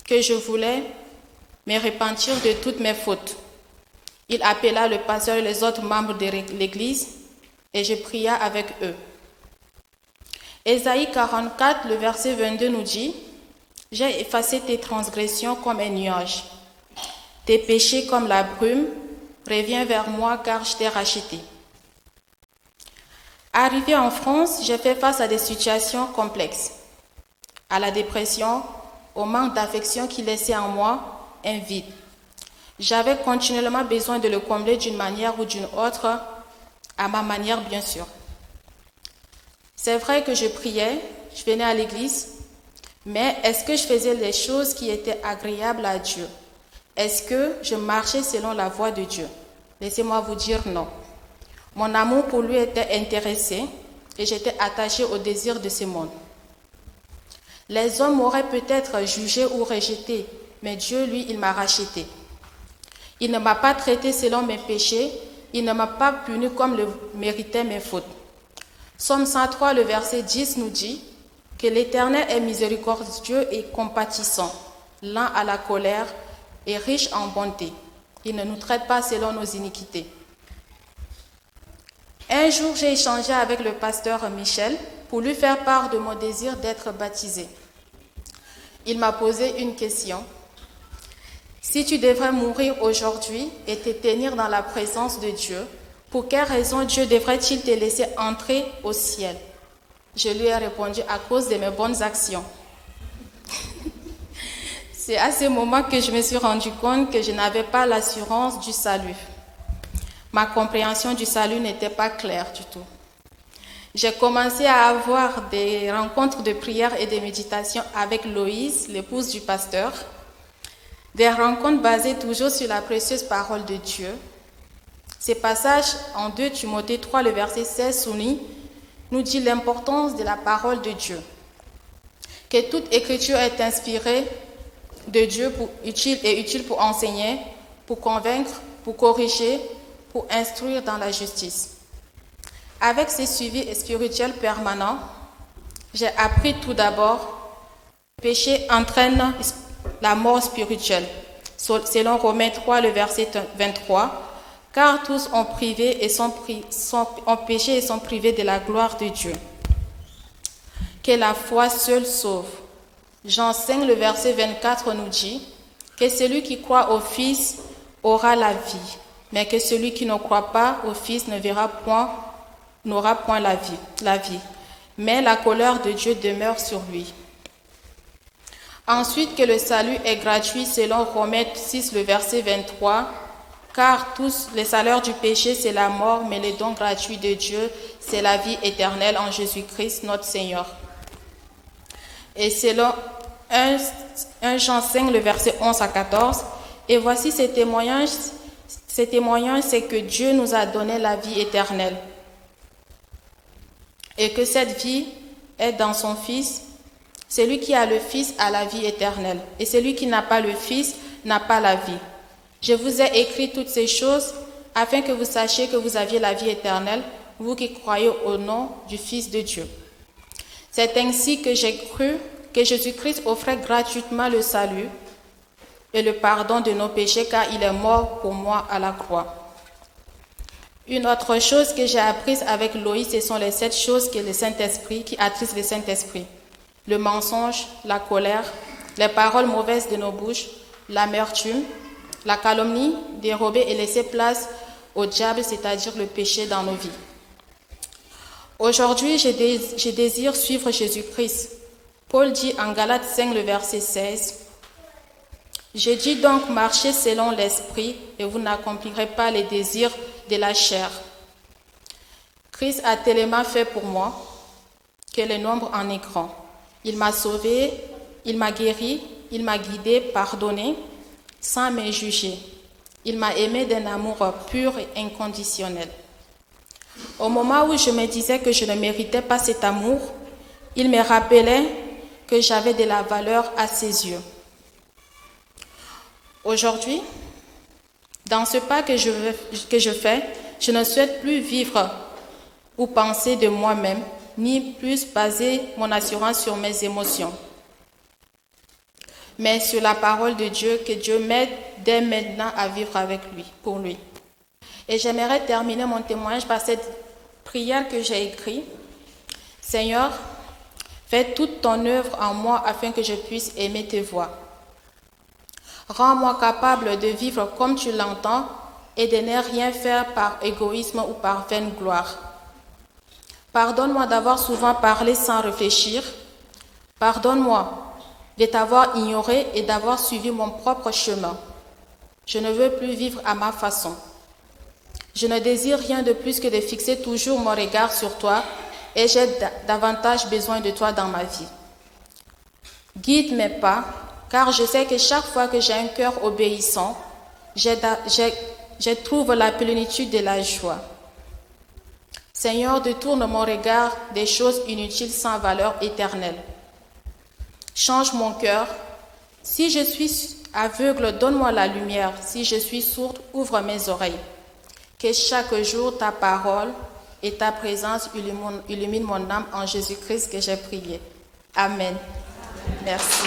que je voulais me repentir de toutes mes fautes. Il appela le pasteur et les autres membres de l'église et je pria avec eux. Ésaïe 44, le verset 22 nous dit « J'ai effacé tes transgressions comme un nuage, tes péchés comme la brume, reviens vers moi car je t'ai racheté. » Arrivé en France, j'ai fait face à des situations complexes, à la dépression, au manque d'affection qui laissait en moi un vide. J'avais continuellement besoin de le combler d'une manière ou d'une autre, à ma manière bien sûr. C'est vrai que je priais, je venais à l'église, mais est-ce que je faisais les choses qui étaient agréables à Dieu? Est-ce que je marchais selon la voie de Dieu? Laissez-moi vous dire non. Mon amour pour lui était intéressé et j'étais attachée au désir de ce monde. Les hommes m'auraient peut-être jugé ou rejeté, mais Dieu, lui, il m'a racheté. Il ne m'a pas traité selon mes péchés, il ne m'a pas puni comme le méritaient mes fautes. Psaume 103, le verset 10 nous dit que l'Éternel est miséricordieux et compatissant, lent à la colère et riche en bonté. Il ne nous traite pas selon nos iniquités. Un jour, j'ai échangé avec le pasteur Michel pour lui faire part de mon désir d'être baptisé. Il m'a posé une question. Si tu devrais mourir aujourd'hui et te tenir dans la présence de Dieu, pour quelle raison Dieu devrait-il te laisser entrer au ciel? Je lui ai répondu à cause de mes bonnes actions. C'est à ce moment que je me suis rendu compte que je n'avais pas l'assurance du salut. Ma compréhension du salut n'était pas claire du tout. J'ai commencé à avoir des rencontres de prière et de méditation avec Loïse, l'épouse du pasteur. Des rencontres basées toujours sur la précieuse parole de Dieu. Ces passages en 2 Timothée 3, le verset 16 nous dit l'importance de la parole de Dieu. Que toute écriture est inspirée de Dieu utile pour enseigner, pour convaincre, pour corriger, pour instruire dans la justice. Avec ces suivis spirituels permanents, j'ai appris tout d'abord que le péché entraîne la mort spirituelle, selon Romains 3, le verset 23, car tous ont péché et sont privés de la gloire de Dieu. Que la foi seule sauve. Jean 5, le verset 24 nous dit que celui qui croit au Fils aura la vie, mais que celui qui ne croit pas au Fils n'aura point la vie. Mais la colère de Dieu demeure sur lui. Ensuite, que le salut est gratuit selon Romains 6, le verset 23, car tous les salaires du péché, c'est la mort, mais le don gratuit de Dieu, c'est la vie éternelle en Jésus-Christ, notre Seigneur. Et selon 1 Jean 5, le verset 11 à 14, et voici ces témoignages, c'est que Dieu nous a donné la vie éternelle, et que cette vie est dans son Fils. Celui qui a le Fils a la vie éternelle, et celui qui n'a pas le Fils n'a pas la vie. Je vous ai écrit toutes ces choses afin que vous sachiez que vous aviez la vie éternelle, vous qui croyez au nom du Fils de Dieu. C'est ainsi que j'ai cru que Jésus-Christ offrait gratuitement le salut et le pardon de nos péchés, car il est mort pour moi à la croix. Une autre chose que j'ai apprise avec Loïs, ce sont les 7 choses qui attristent le Saint-Esprit. Le mensonge, la colère, les paroles mauvaises de nos bouches, l'amertume, la calomnie, dérober et laisser place au diable, c'est-à-dire le péché dans nos vies. Aujourd'hui, je désire suivre Jésus-Christ. Paul dit en Galates 5, le verset 16, « Je dis donc, marchez selon l'esprit et vous n'accomplirez pas les désirs de la chair. » Christ a tellement fait pour moi que le nombre en est grand. Il m'a sauvé, il m'a guéri, il m'a guidé, pardonné, sans me juger. Il m'a aimé d'un amour pur et inconditionnel. Au moment où je me disais que je ne méritais pas cet amour, il me rappelait que j'avais de la valeur à ses yeux. Aujourd'hui, dans ce pas que je fais, je ne souhaite plus vivre ou penser de moi-même, ni plus baser mon assurance sur mes émotions, mais sur la parole de Dieu, que Dieu m'aide dès maintenant à vivre avec lui, pour lui. Et j'aimerais terminer mon témoignage par cette prière que j'ai écrite. Seigneur, fais toute ton œuvre en moi afin que je puisse aimer tes voies. Rends-moi capable de vivre comme tu l'entends et de ne rien faire par égoïsme ou par vaine gloire. Pardonne-moi d'avoir souvent parlé sans réfléchir. Pardonne-moi de t'avoir ignoré et d'avoir suivi mon propre chemin. Je ne veux plus vivre à ma façon. Je ne désire rien de plus que de fixer toujours mon regard sur toi et j'ai davantage besoin de toi dans ma vie. Guide mes pas, car je sais que chaque fois que j'ai un cœur obéissant, je trouve la plénitude de la joie. Seigneur, détourne mon regard des choses inutiles sans valeur éternelle. Change mon cœur. Si je suis aveugle, donne-moi la lumière. Si je suis sourde, ouvre mes oreilles. Que chaque jour ta parole et ta présence illuminent mon âme en Jésus-Christ que j'ai prié. Amen. Merci.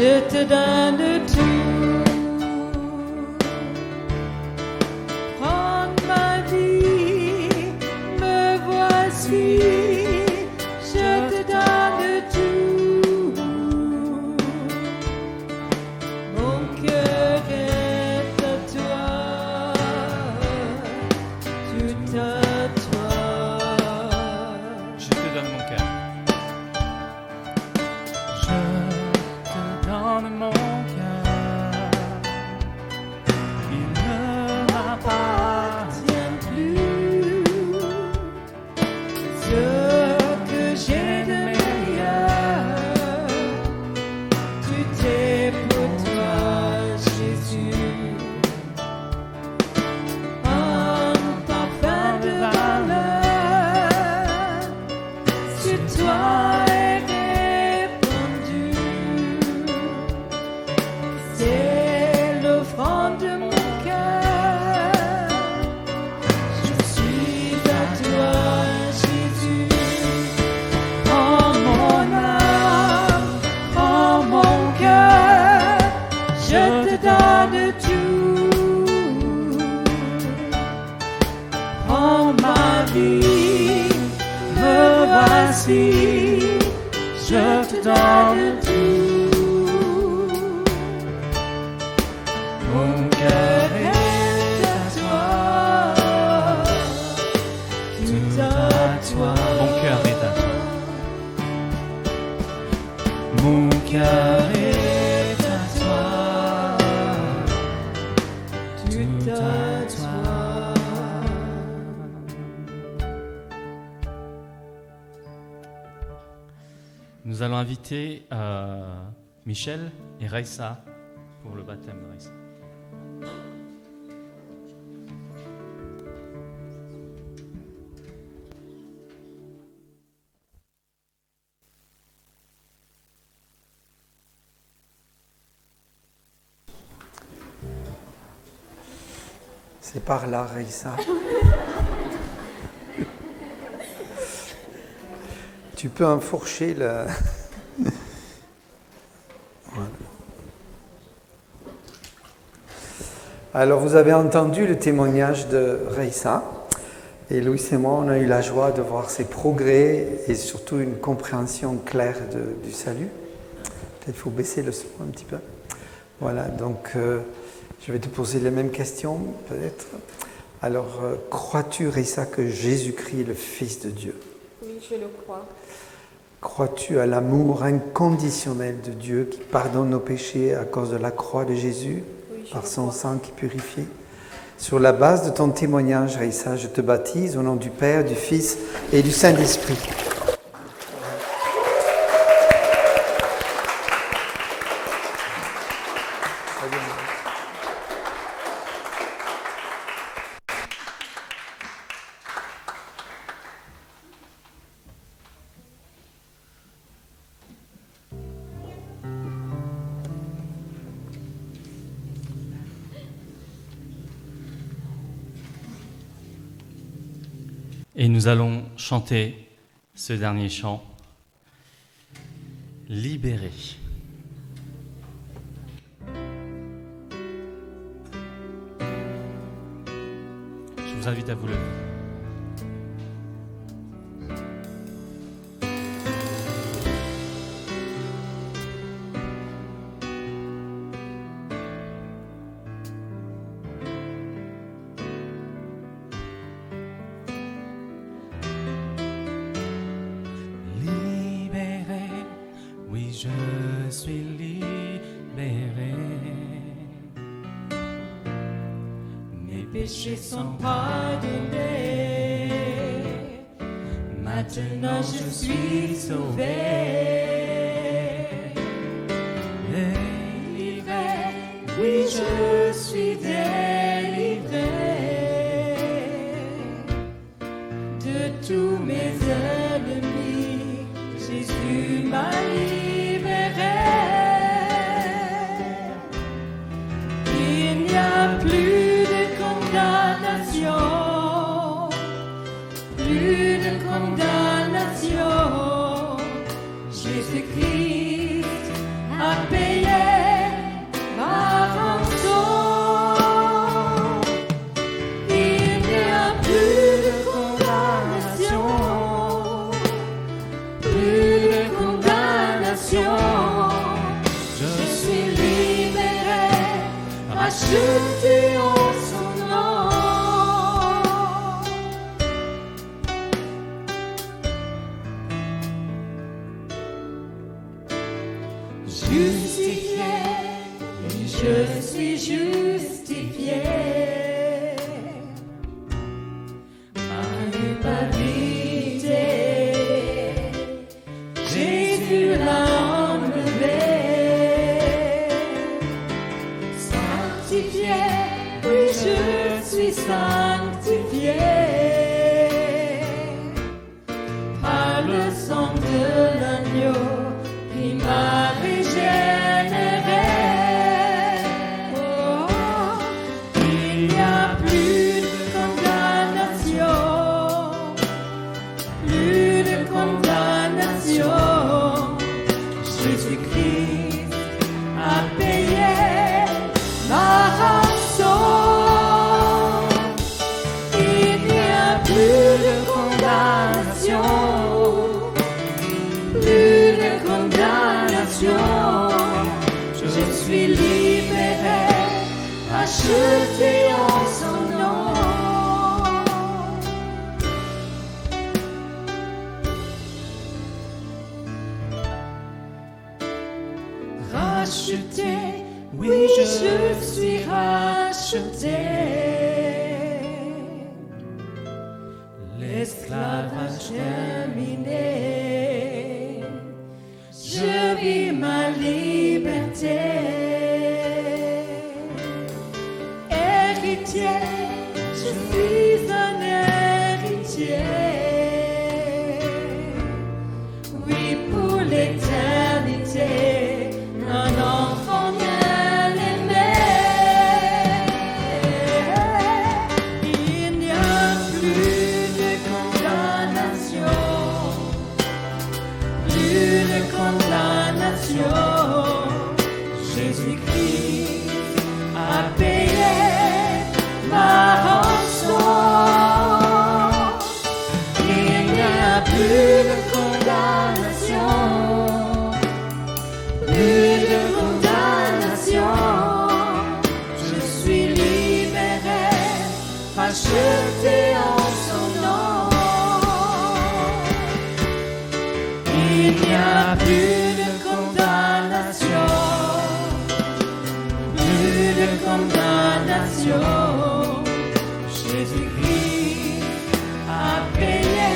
Je te donne tout. Prends ma vie, me voici. Je te donne tout. Mon cœur est à toi, tout à toi. Je te donne mon cœur. Donne mon cœur, il ne m'appartient plus. Ce que j'ai de meilleur, tout est pour toi, Jésus. Un parfum de valeur, sur toi est répandu. C'est l'offrande de mon cœur. Je suis à toi, Jésus. Prends mon âme, prends mon cœur. Je te donne tout. Prends ma vie, me voici. Je te donne tout. Mon cœur est à toi, tout à toi. Mon cœur est à toi. Mon cœur est à toi. Tout à toi. Nous allons inviter Michel et Raissa pour le baptême de Raissa. C'est par là, Raissa. Tu peux enfourcher le... Voilà. Alors, vous avez entendu le témoignage de Raissa. Et Louis et moi, on a eu la joie de voir ses progrès et surtout une compréhension claire du salut. Peut-être qu'il faut baisser le son un petit peu. Voilà, donc je vais te poser les mêmes questions, peut-être. Alors, crois-tu, Raissa, que Jésus-Christ est le Fils de Dieu? Oui, je le crois. Crois-tu à l'amour inconditionnel de Dieu qui pardonne nos péchés à cause de la croix de Jésus, Oui, par son sang qui purifie? Sur la base de ton témoignage, Raissa, je te baptise au nom du Père, du Fils et du Saint-Esprit. Et nous allons chanter ce dernier chant, Libéré. Je vous invite à vous lever. Je suis libéré, mes péchés sont pardonnés, maintenant je suis sauvé, délivré, oui je suis délivré de tous mes ennemis, Jésus m'a libéré. Il n'y a plus de condamnation, plus de condamnation. Jésus-Christ a payé ma rançon. Il n'y a plus de condamnation, plus de condamnation. Je suis libéré, racheté en son nom. Justifié, oui, je suis justifié. Ma culpabilité, Jésus l'a enlevé. Sanctifié, oui, je suis sanctifié par le sang de l'agneau qui m'a régénéré. Oh, il n'y a plus de condamnation, plus de condamnation. Jésus-Christ a payé ma rançon. Il n'y a plus de condamnation, plus de condamnation. Je suis libéré, racheté en son nom. Racheté, oui, je suis racheté. L'esclavage terminé, je vis ma liberté. héritier, je suis un héritier. Oui, pour l'éternité, un enfant bien aimé. Il n'y a plus de condamnation, plus de condamnation. Jésus-Christ a payé ma rançon. Il n'y a plus de condamnation, plus de condamnation. Je suis libéré, racheté en son nom. Il n'y a plus de condamnation, plus de condamnation. Jésus-Christ a payé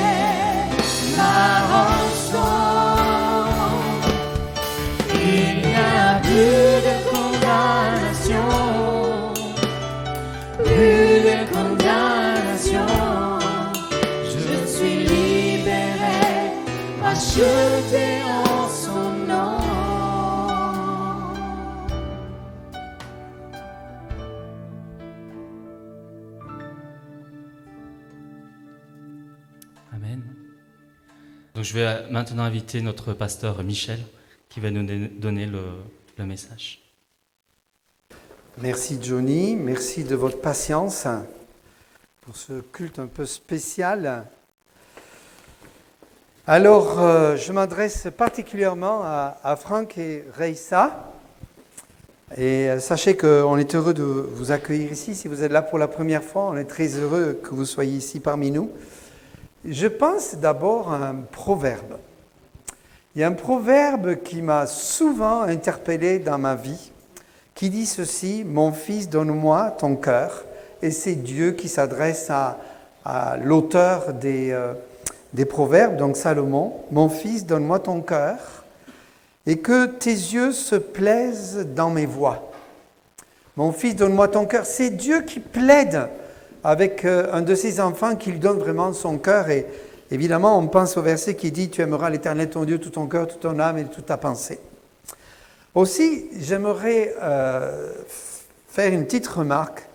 ma rançon. Il n'y a plus de condamnation, plus de condamnation. Je suis libéré, racheté en son nom. Amen. Donc je vais maintenant inviter notre pasteur Michel qui va nous donner le message. Merci Johnny, merci de votre patience pour ce culte un peu spécial. Alors, je m'adresse particulièrement à Franck et Reissa. Et sachez qu'on est heureux de vous accueillir ici. Si vous êtes là pour la première fois, on est très heureux que vous soyez ici parmi nous. Je pense d'abord à un proverbe. Il y a un proverbe qui m'a souvent interpellé dans ma vie, qui dit ceci: « Mon fils, donne-moi ton cœur ». Et c'est Dieu qui s'adresse à l'auteur des proverbes, donc Salomon. « Mon fils, donne-moi ton cœur, et que tes yeux se plaisent dans mes voies. » Mon fils, donne-moi ton cœur. C'est Dieu qui plaide avec un de ses enfants, qui lui donne vraiment son cœur. Et évidemment, on pense au verset qui dit « Tu aimeras l'Éternel ton Dieu, tout ton cœur, toute ton âme et toute ta pensée. » Aussi, j'aimerais faire une petite remarque.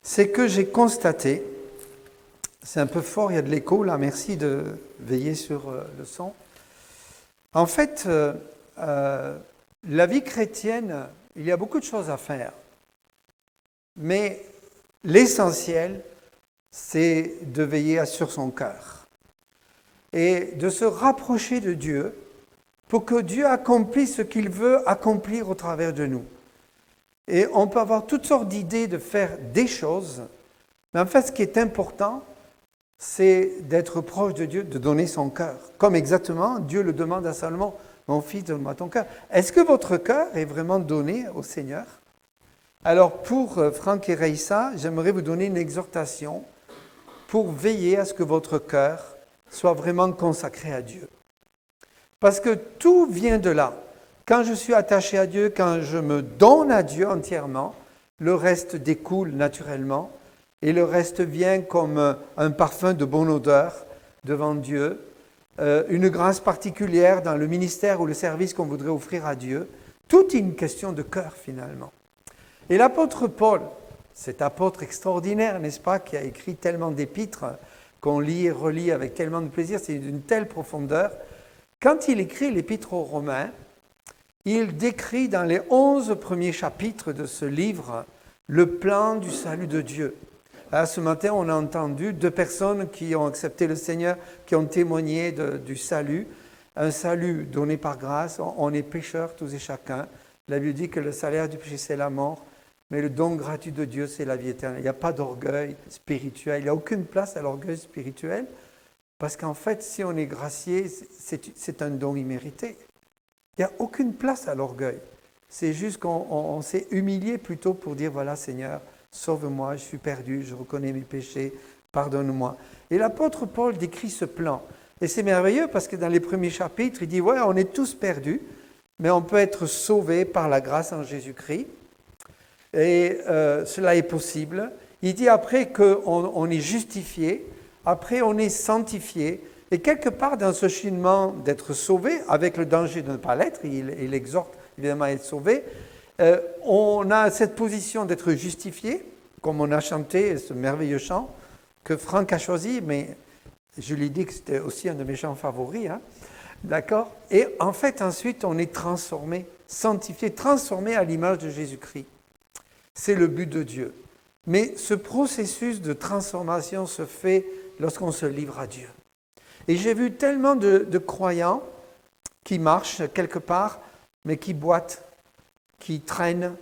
C'est que j'ai constaté, c'est un peu fort, il y a de l'écho là, merci de veiller sur le son. En fait, la vie chrétienne, il y a beaucoup de choses à faire. Mais l'essentiel, c'est de veiller sur son cœur et de se rapprocher de Dieu pour que Dieu accomplisse ce qu'il veut accomplir au travers de nous. Et on peut avoir toutes sortes d'idées de faire des choses, mais en fait, ce qui est important, c'est d'être proche de Dieu, de donner son cœur. Comme exactement, Dieu le demande à Salomon, « Mon fils, donne-moi ton cœur. » Est-ce que votre cœur est vraiment donné au Seigneur? Alors, pour Franck et Reissa, j'aimerais vous donner une exhortation pour veiller à ce que votre cœur soit vraiment consacré à Dieu. Parce que tout vient de là. Quand je suis attaché à Dieu, quand je me donne à Dieu entièrement, le reste découle naturellement et le reste vient comme un parfum de bonne odeur devant Dieu, une grâce particulière dans le ministère ou le service qu'on voudrait offrir à Dieu. Tout est une question de cœur finalement. Et l'apôtre Paul, cet apôtre extraordinaire, n'est-ce pas, qui a écrit tellement d'épîtres qu'on lit et relit avec tellement de plaisir, c'est d'une telle profondeur. Quand il écrit l'épître aux Romains, il décrit dans les 11 premiers chapitres de ce livre le plan du salut de Dieu. Là, ce matin, on a entendu 2 personnes qui ont accepté le Seigneur, qui ont témoigné du salut. Un salut donné par grâce. On est pécheurs tous et chacun. La Bible dit que le salaire du péché, c'est la mort. Mais le don gratuit de Dieu, c'est la vie éternelle. Il n'y a pas d'orgueil spirituel. Il n'y a aucune place à l'orgueil spirituel. Parce qu'en fait, si on est gracié, c'est un don immérité. Il n'y a aucune place à l'orgueil. C'est juste qu'on s'est humilié plutôt pour dire, voilà Seigneur, sauve-moi, je suis perdu, je reconnais mes péchés, pardonne-moi. Et l'apôtre Paul décrit ce plan. Et c'est merveilleux parce que dans les premiers chapitres, il dit, ouais, on est tous perdus, mais on peut être sauvés par la grâce en Jésus-Christ. Et cela est possible. Il dit après qu'on est justifié, après on est sanctifié, et quelque part dans ce cheminement d'être sauvé, avec le danger de ne pas l'être, il exhorte évidemment à être sauvé, on a cette position d'être justifié, comme on a chanté ce merveilleux chant que Franck a choisi, mais je lui dis que c'était aussi un de mes chants favoris, hein, d'accord? Et en fait, ensuite, on est transformé, sanctifié, transformé à l'image de Jésus-Christ. C'est le but de Dieu. Mais ce processus de transformation se fait lorsqu'on se livre à Dieu. Et j'ai vu tellement de croyants qui marchent quelque part, mais qui boitent, qui traînent,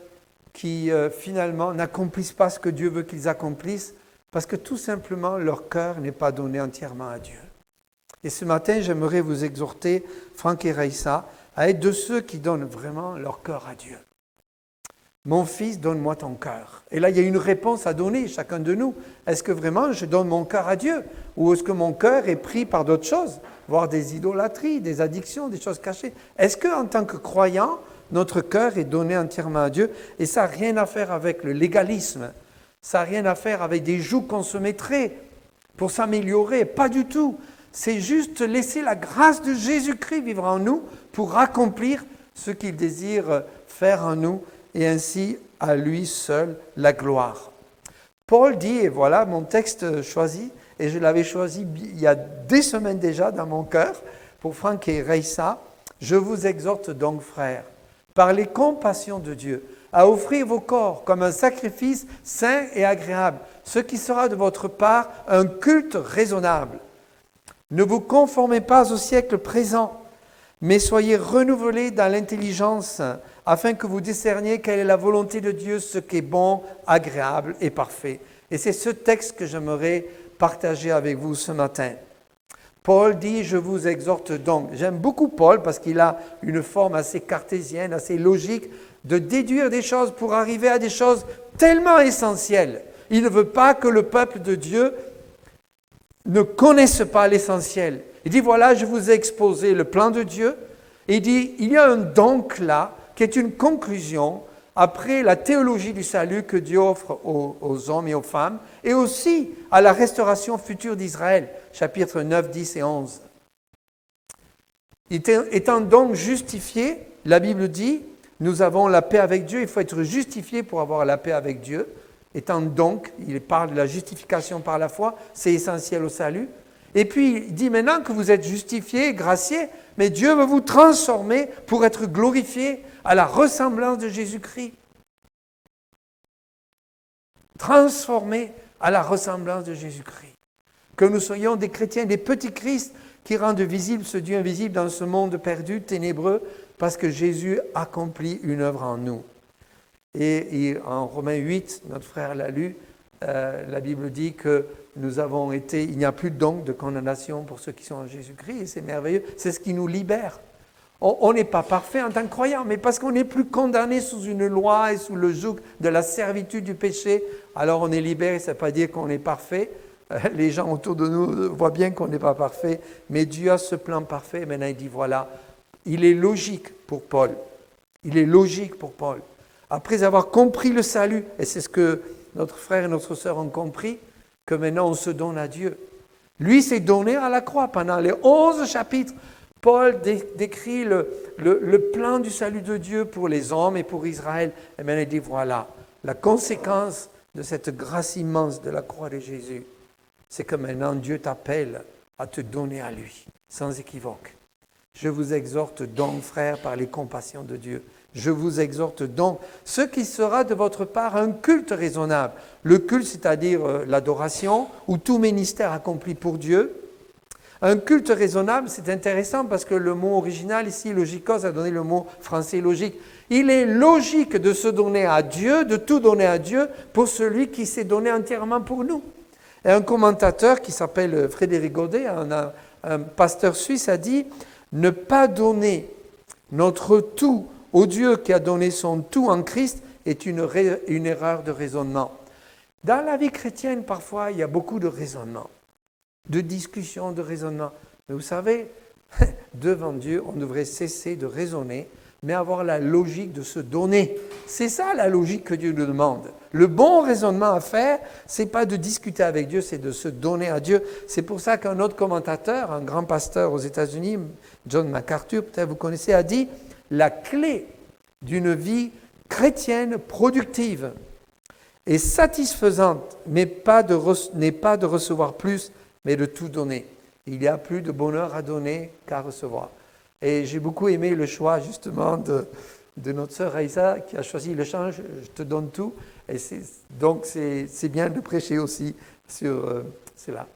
qui finalement n'accomplissent pas ce que Dieu veut qu'ils accomplissent, parce que tout simplement leur cœur n'est pas donné entièrement à Dieu. Et ce matin, j'aimerais vous exhorter, Franck et Raïssa, à être de ceux qui donnent vraiment leur cœur à Dieu. Mon fils, donne-moi ton cœur. Et là, il y a une réponse à donner, chacun de nous. Est-ce que vraiment je donne mon cœur à Dieu? Ou est-ce que mon cœur est pris par d'autres choses, voire des idolâtries, des addictions, des choses cachées? Est-ce qu'en tant que croyant, notre cœur est donné entièrement à Dieu? Et ça n'a rien à faire avec le légalisme. Ça n'a rien à faire avec des jougs qu'on se mettrait pour s'améliorer. Pas du tout. C'est juste laisser la grâce de Jésus-Christ vivre en nous pour accomplir ce qu'il désire faire en nous, et ainsi à lui seul la gloire. Paul dit, et voilà mon texte choisi, et je l'avais choisi il y a des semaines déjà dans mon cœur, pour Franck et Raïssa, je vous exhorte donc, frères, par les compassions de Dieu, à offrir vos corps comme un sacrifice saint et agréable, ce qui sera de votre part un culte raisonnable. Ne vous conformez pas au siècle présent, mais soyez renouvelés dans l'intelligence, afin que vous discerniez quelle est la volonté de Dieu, ce qui est bon, agréable et parfait. Et c'est ce texte que j'aimerais partager avec vous ce matin. Paul dit, je vous exhorte donc. J'aime beaucoup Paul parce qu'il a une forme assez cartésienne, assez logique, de déduire des choses pour arriver à des choses tellement essentielles. Il ne veut pas que le peuple de Dieu ne connaisse pas l'essentiel. Il dit, voilà, je vous ai exposé le plan de Dieu. Et il dit, il y a un donc là, qui est une conclusion après la théologie du salut que Dieu offre aux hommes et aux femmes, et aussi à la restauration future d'Israël, chapitres 9, 10 et 11. Étant donc justifiés, la Bible dit, nous avons la paix avec Dieu, il faut être justifié pour avoir la paix avec Dieu. Étant donc, il parle de la justification par la foi, c'est essentiel au salut. Et puis, il dit maintenant que vous êtes justifiés, graciés, mais Dieu veut vous transformer pour être glorifié à la ressemblance de Jésus-Christ. Transformés à la ressemblance de Jésus-Christ. Que nous soyons des chrétiens, des petits Christ qui rendent visible ce Dieu invisible dans ce monde perdu, ténébreux, parce que Jésus accomplit une œuvre en nous. Et en Romains 8, notre frère l'a lu, la Bible dit que nous avons été, il n'y a plus donc de condamnation pour ceux qui sont en Jésus-Christ, et c'est merveilleux, c'est ce qui nous libère. On n'est pas parfait en tant que croyant, mais parce qu'on n'est plus condamné sous une loi et sous le joug de la servitude du péché, alors on est libéré, ça ne veut pas dire qu'on est parfait. Les gens autour de nous voient bien qu'on n'est pas parfait, mais Dieu a ce plan parfait, et maintenant il dit voilà, il est logique pour Paul, il est logique pour Paul. Après avoir compris le salut, et c'est ce que notre frère et notre sœur ont compris, que maintenant on se donne à Dieu. Lui s'est donné à la croix pendant les 11 chapitres. Paul décrit le plan du salut de Dieu pour les hommes et pour Israël. Et maintenant il dit voilà, la conséquence de cette grâce immense de la croix de Jésus, c'est que maintenant Dieu t'appelle à te donner à lui, sans équivoque. Je vous exhorte donc, frères, par les compassions de Dieu. Je vous exhorte donc, ce qui sera de votre part un culte raisonnable. Le culte, c'est-à-dire l'adoration, ou tout ministère accompli pour Dieu. Un culte raisonnable, c'est intéressant parce que le mot original ici, logikos, a donné le mot français logique. Il est logique de se donner à Dieu, de tout donner à Dieu pour celui qui s'est donné entièrement pour nous. Et un commentateur qui s'appelle Frédéric Godet, un pasteur suisse, a dit « Ne pas donner notre tout au Dieu qui a donné son tout en Christ est une erreur de raisonnement. » Dans la vie chrétienne, parfois, il y a beaucoup de raisonnement, de discussions, de raisonnement. Mais vous savez, devant Dieu, on devrait cesser de raisonner mais avoir la logique de se donner. C'est ça la logique que Dieu nous demande. Le bon raisonnement à faire, c'est pas de discuter avec Dieu, c'est de se donner à Dieu. C'est pour ça qu'un autre commentateur, un grand pasteur aux États-Unis, John MacArthur, peut-être vous connaissez, a dit « La clé d'une vie chrétienne productive et satisfaisante n'est pas de recevoir plus, mais de tout donner. Il y a plus de bonheur à donner qu'à recevoir. » Et j'ai beaucoup aimé le choix justement de notre sœur Raïsa qui a choisi le chant « Je te donne tout ». Et donc c'est bien de prêcher aussi sur cela.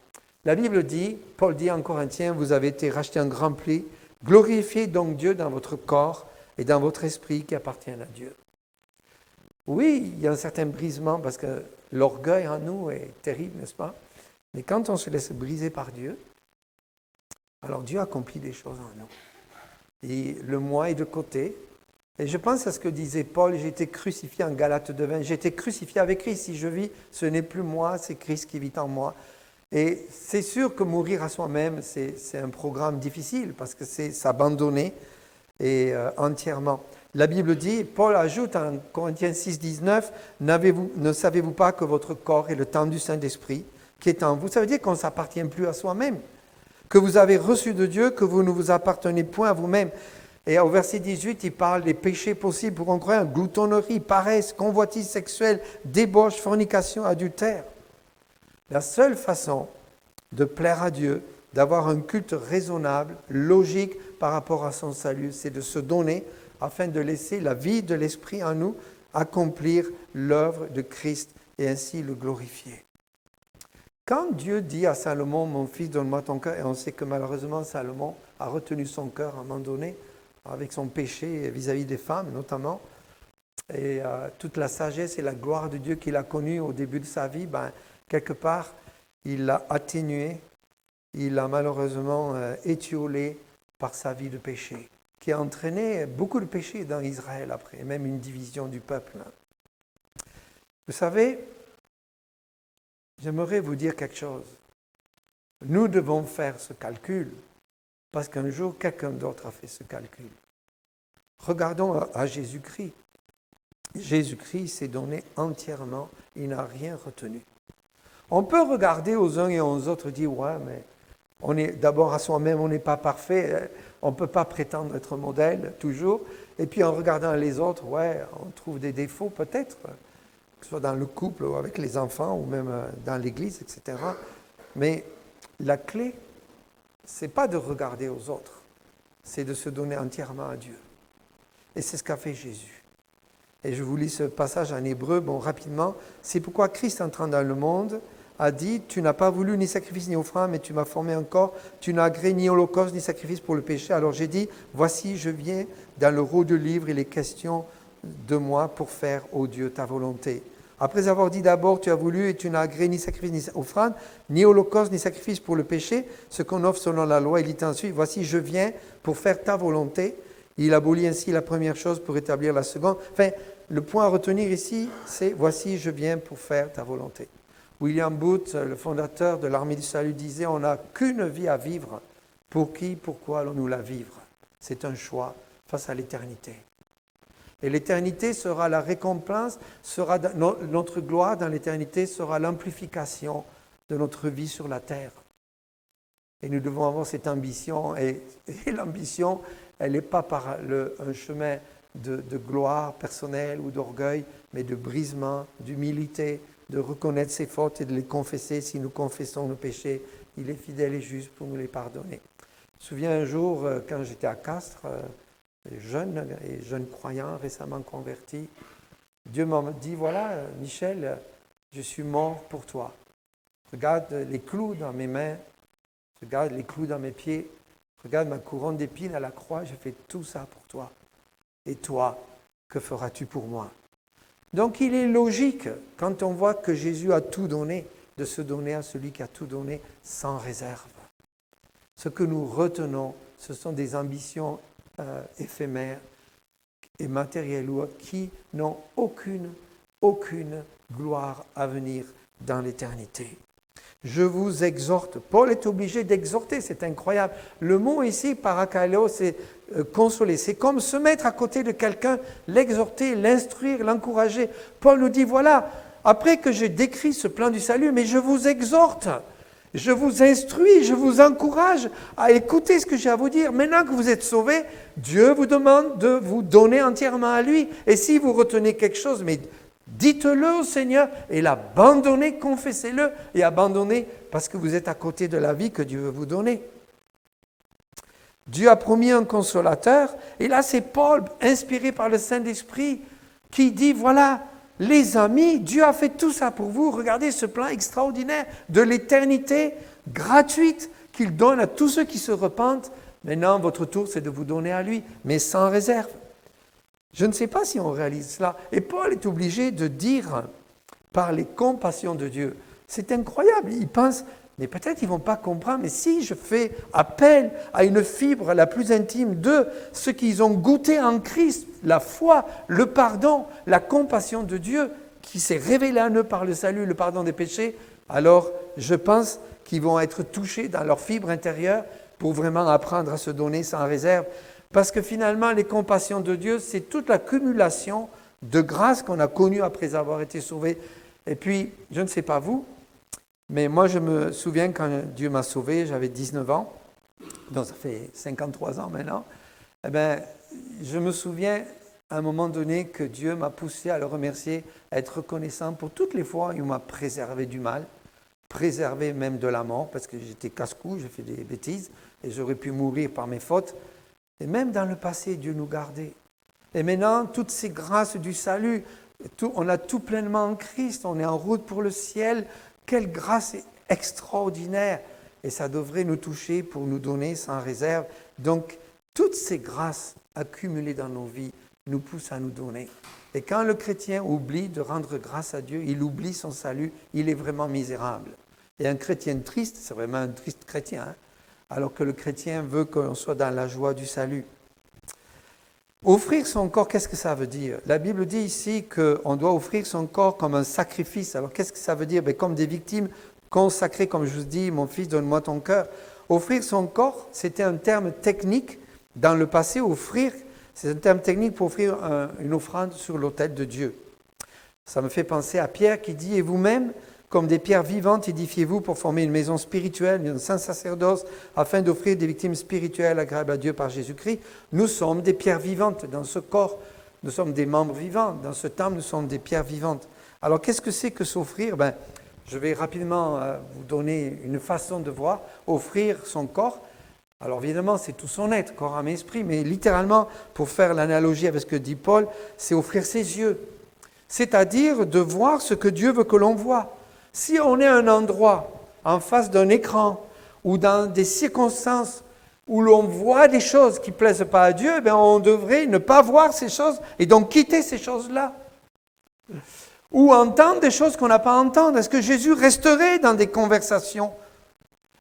La Bible dit, Paul dit en Corinthiens, vous avez été rachetés en grand prix, glorifiez donc Dieu dans votre corps et dans votre esprit qui appartiennent à Dieu. Oui, il y a un certain brisement parce que l'orgueil en nous est terrible, n'est-ce pas? Mais quand on se laisse briser par Dieu, alors Dieu accomplit des choses en nous. Et le moi est de côté. Et je pense à ce que disait Paul, j'ai été crucifié en Galates 2:20. J'ai été crucifié avec Christ. Si je vis, ce n'est plus moi, c'est Christ qui vit en moi. Et c'est sûr que mourir à soi-même, c'est un programme difficile parce que c'est s'abandonner et entièrement. La Bible dit, Paul ajoute en Corinthiens 6:19, ne savez-vous pas que votre corps est le temple du Saint-Esprit qui est en vous? Ça veut dire qu'on ne s'appartient plus à soi-même. Que vous avez reçu de Dieu, que vous ne vous appartenez point à vous-même. Et au verset 18, il parle des péchés possibles pour un croyant, gloutonnerie, paresse, convoitise sexuelle, débauche, fornication, adultère. La seule façon de plaire à Dieu, d'avoir un culte raisonnable, logique par rapport à son salut, c'est de se donner afin de laisser la vie de l'Esprit en nous accomplir l'œuvre de Christ et ainsi le glorifier. Quand Dieu dit à Salomon, mon fils, donne-moi ton cœur, et on sait que malheureusement Salomon a retenu son cœur à un moment donné, avec son péché vis-à-vis des femmes notamment, et toute la sagesse et la gloire de Dieu qu'il a connue au début de sa vie, quelque part, il l'a atténué, il l'a malheureusement étiolé par sa vie de péché, qui a entraîné beaucoup de péchés dans Israël après, et même une division du peuple. Vous savez, j'aimerais vous dire quelque chose. Nous devons faire ce calcul parce qu'un jour, quelqu'un d'autre a fait ce calcul. Regardons à Jésus-Christ. Jésus-Christ s'est donné entièrement, il n'a rien retenu. On peut regarder aux uns et aux autres et dire, ouais, mais on est d'abord à soi-même, on n'est pas parfait, on ne peut pas prétendre être modèle toujours. Et puis en regardant les autres, ouais, on trouve des défauts peut-être, que ce soit dans le couple ou avec les enfants ou même dans l'église, etc. Mais la clé, ce n'est pas de regarder aux autres, c'est de se donner entièrement à Dieu. Et c'est ce qu'a fait Jésus. Et je vous lis ce passage en hébreu, rapidement. C'est pourquoi Christ, entrant dans le monde, a dit, tu n'as pas voulu ni sacrifice ni offrande, mais tu m'as formé un corps, tu n'as agréé ni holocauste ni sacrifice pour le péché. Alors j'ai dit, voici, je viens, dans le rôle de livre, il est question de moi pour faire, ô Dieu, ta volonté. Après avoir dit d'abord, tu as voulu et tu n'as agréé ni sacrifice ni offrande, ni holocauste ni sacrifice pour le péché, ce qu'on offre selon la loi, il dit ensuite, voici, je viens pour faire ta volonté. Il abolit ainsi la première chose pour établir la seconde. Enfin, le point à retenir ici, c'est, voici, je viens pour faire ta volonté. William Booth, le fondateur de l'Armée du Salut, disait, on n'a qu'une vie à vivre. Pour qui, pourquoi allons-nous la vivre? C'est un choix face à l'éternité. Et l'éternité sera la récompense, sera notre gloire dans l'éternité sera l'amplification de notre vie sur la terre. Et nous devons avoir cette ambition. Et l'ambition, elle n'est pas par un chemin de gloire personnelle ou d'orgueil, mais de brisement, d'humilité, de reconnaître ses fautes et de les confesser. Si nous confessons nos péchés, il est fidèle et juste pour nous les pardonner. Je me souviens un jour, quand j'étais à Castres, jeune croyant, récemment converti, Dieu m'a dit, voilà, Michel, je suis mort pour toi. Regarde les clous dans mes mains, regarde les clous dans mes pieds, regarde ma couronne d'épines à la croix, je fais tout ça pour toi. Et toi, que feras-tu pour moi? Donc il est logique, quand on voit que Jésus a tout donné, de se donner à celui qui a tout donné sans réserve. Ce que nous retenons, ce sont des ambitions éphémères et matérielles ou qui n'ont aucune gloire à venir dans l'éternité. Je vous exhorte. Paul est obligé d'exhorter, c'est incroyable. Le mot ici, parakaleo, c'est consoler. C'est comme se mettre à côté de quelqu'un, l'exhorter, l'instruire, l'encourager. Paul nous dit, voilà, après que j'ai décrit ce plan du salut, mais je vous exhorte, je vous instruis, je vous encourage à écouter ce que j'ai à vous dire. Maintenant que vous êtes sauvés, Dieu vous demande de vous donner entièrement à lui. Et si vous retenez quelque chose, mais dites-le au Seigneur et l'abandonnez, confessez-le et abandonnez parce que vous êtes à côté de la vie que Dieu veut vous donner. Dieu a promis un consolateur et là c'est Paul, inspiré par le Saint-Esprit, qui dit voilà, les amis, Dieu a fait tout ça pour vous. Regardez ce plan extraordinaire de l'éternité gratuite qu'il donne à tous ceux qui se repentent. Maintenant, votre tour, c'est de vous donner à lui, mais sans réserve. Je ne sais pas si on réalise cela. Et Paul est obligé de dire par les compassions de Dieu. C'est incroyable. Il pense, mais peut-être ils ne vont pas comprendre, mais si je fais appel à une fibre la plus intime de ceux qui ont goûté en Christ, la foi, le pardon, la compassion de Dieu, qui s'est révélée à eux par le salut, le pardon des péchés, alors je pense qu'ils vont être touchés dans leur fibre intérieure pour vraiment apprendre à se donner sans réserve. Parce que finalement, les compassions de Dieu, c'est toute l'accumulation de grâce qu'on a connue après avoir été sauvés. Et puis, je ne sais pas vous, mais moi je me souviens quand Dieu m'a sauvé, j'avais 19 ans, donc ça fait 53 ans maintenant, eh bien, je me souviens à un moment donné que Dieu m'a poussé à le remercier, à être reconnaissant pour toutes les fois où il m'a préservé du mal, préservé même de la mort, parce que j'étais casse-cou, j'ai fait des bêtises, et j'aurais pu mourir par mes fautes. Et même dans le passé, Dieu nous gardait. Et maintenant, toutes ces grâces du salut, on a tout pleinement en Christ, on est en route pour le ciel. Quelle grâce extraordinaire! Et ça devrait nous toucher pour nous donner sans réserve. Donc, toutes ces grâces accumulées dans nos vies nous poussent à nous donner. Et quand le chrétien oublie de rendre grâce à Dieu, il oublie son salut, il est vraiment misérable. Et un chrétien triste, c'est vraiment un triste chrétien, hein? Alors que le chrétien veut qu'on soit dans la joie du salut. Offrir son corps, qu'est-ce que ça veut dire? La Bible dit ici qu'on doit offrir son corps comme un sacrifice. Alors qu'est-ce que ça veut dire? Comme des victimes consacrées, comme je vous dis, mon fils, donne-moi ton cœur. Offrir son corps, c'était un terme technique. Dans le passé, offrir, c'est un terme technique pour offrir une offrande sur l'autel de Dieu. Ça me fait penser à Pierre qui dit « Et vous-même, comme des pierres vivantes, édifiez-vous pour former une maison spirituelle, un saint sacerdoce, afin d'offrir des victimes spirituelles agréables à Dieu par Jésus-Christ. » Nous sommes des pierres vivantes dans ce corps. Nous sommes des membres vivants. Dans ce temple, nous sommes des pierres vivantes. Alors, qu'est-ce que c'est que s'offrir? Je vais rapidement vous donner une façon de voir. Offrir son corps. Alors, évidemment, c'est tout son être, corps, âme, esprit. Mais littéralement, pour faire l'analogie avec ce que dit Paul, c'est offrir ses yeux. C'est-à-dire de voir ce que Dieu veut que l'on voie. Si on est à un endroit, en face d'un écran, ou dans des circonstances où l'on voit des choses qui ne plaisent pas à Dieu, on devrait ne pas voir ces choses et donc quitter ces choses-là. Ou entendre des choses qu'on n'a pas à entendre. Est-ce que Jésus resterait dans des conversations?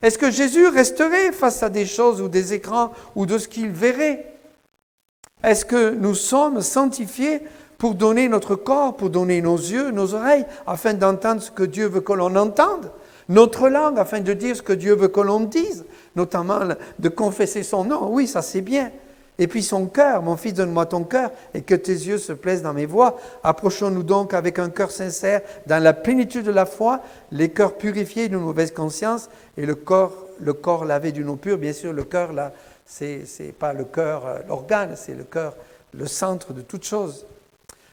Est-ce que Jésus resterait face à des choses ou des écrans ou de ce qu'il verrait? Est-ce que nous sommes sanctifiés pour donner notre corps, pour donner nos yeux, nos oreilles, afin d'entendre ce que Dieu veut que l'on entende, notre langue, afin de dire ce que Dieu veut que l'on dise, notamment de confesser son nom, oui, ça c'est bien. Et puis son cœur, mon fils, donne-moi ton cœur, et que tes yeux se plaisent dans mes voies. Approchons-nous donc avec un cœur sincère, dans la plénitude de la foi, les cœurs purifiés d'une mauvaise conscience, et le corps lavé d'une eau pure. Bien sûr, le cœur, là, c'est pas le cœur, l'organe, c'est le cœur, le centre de toute chose.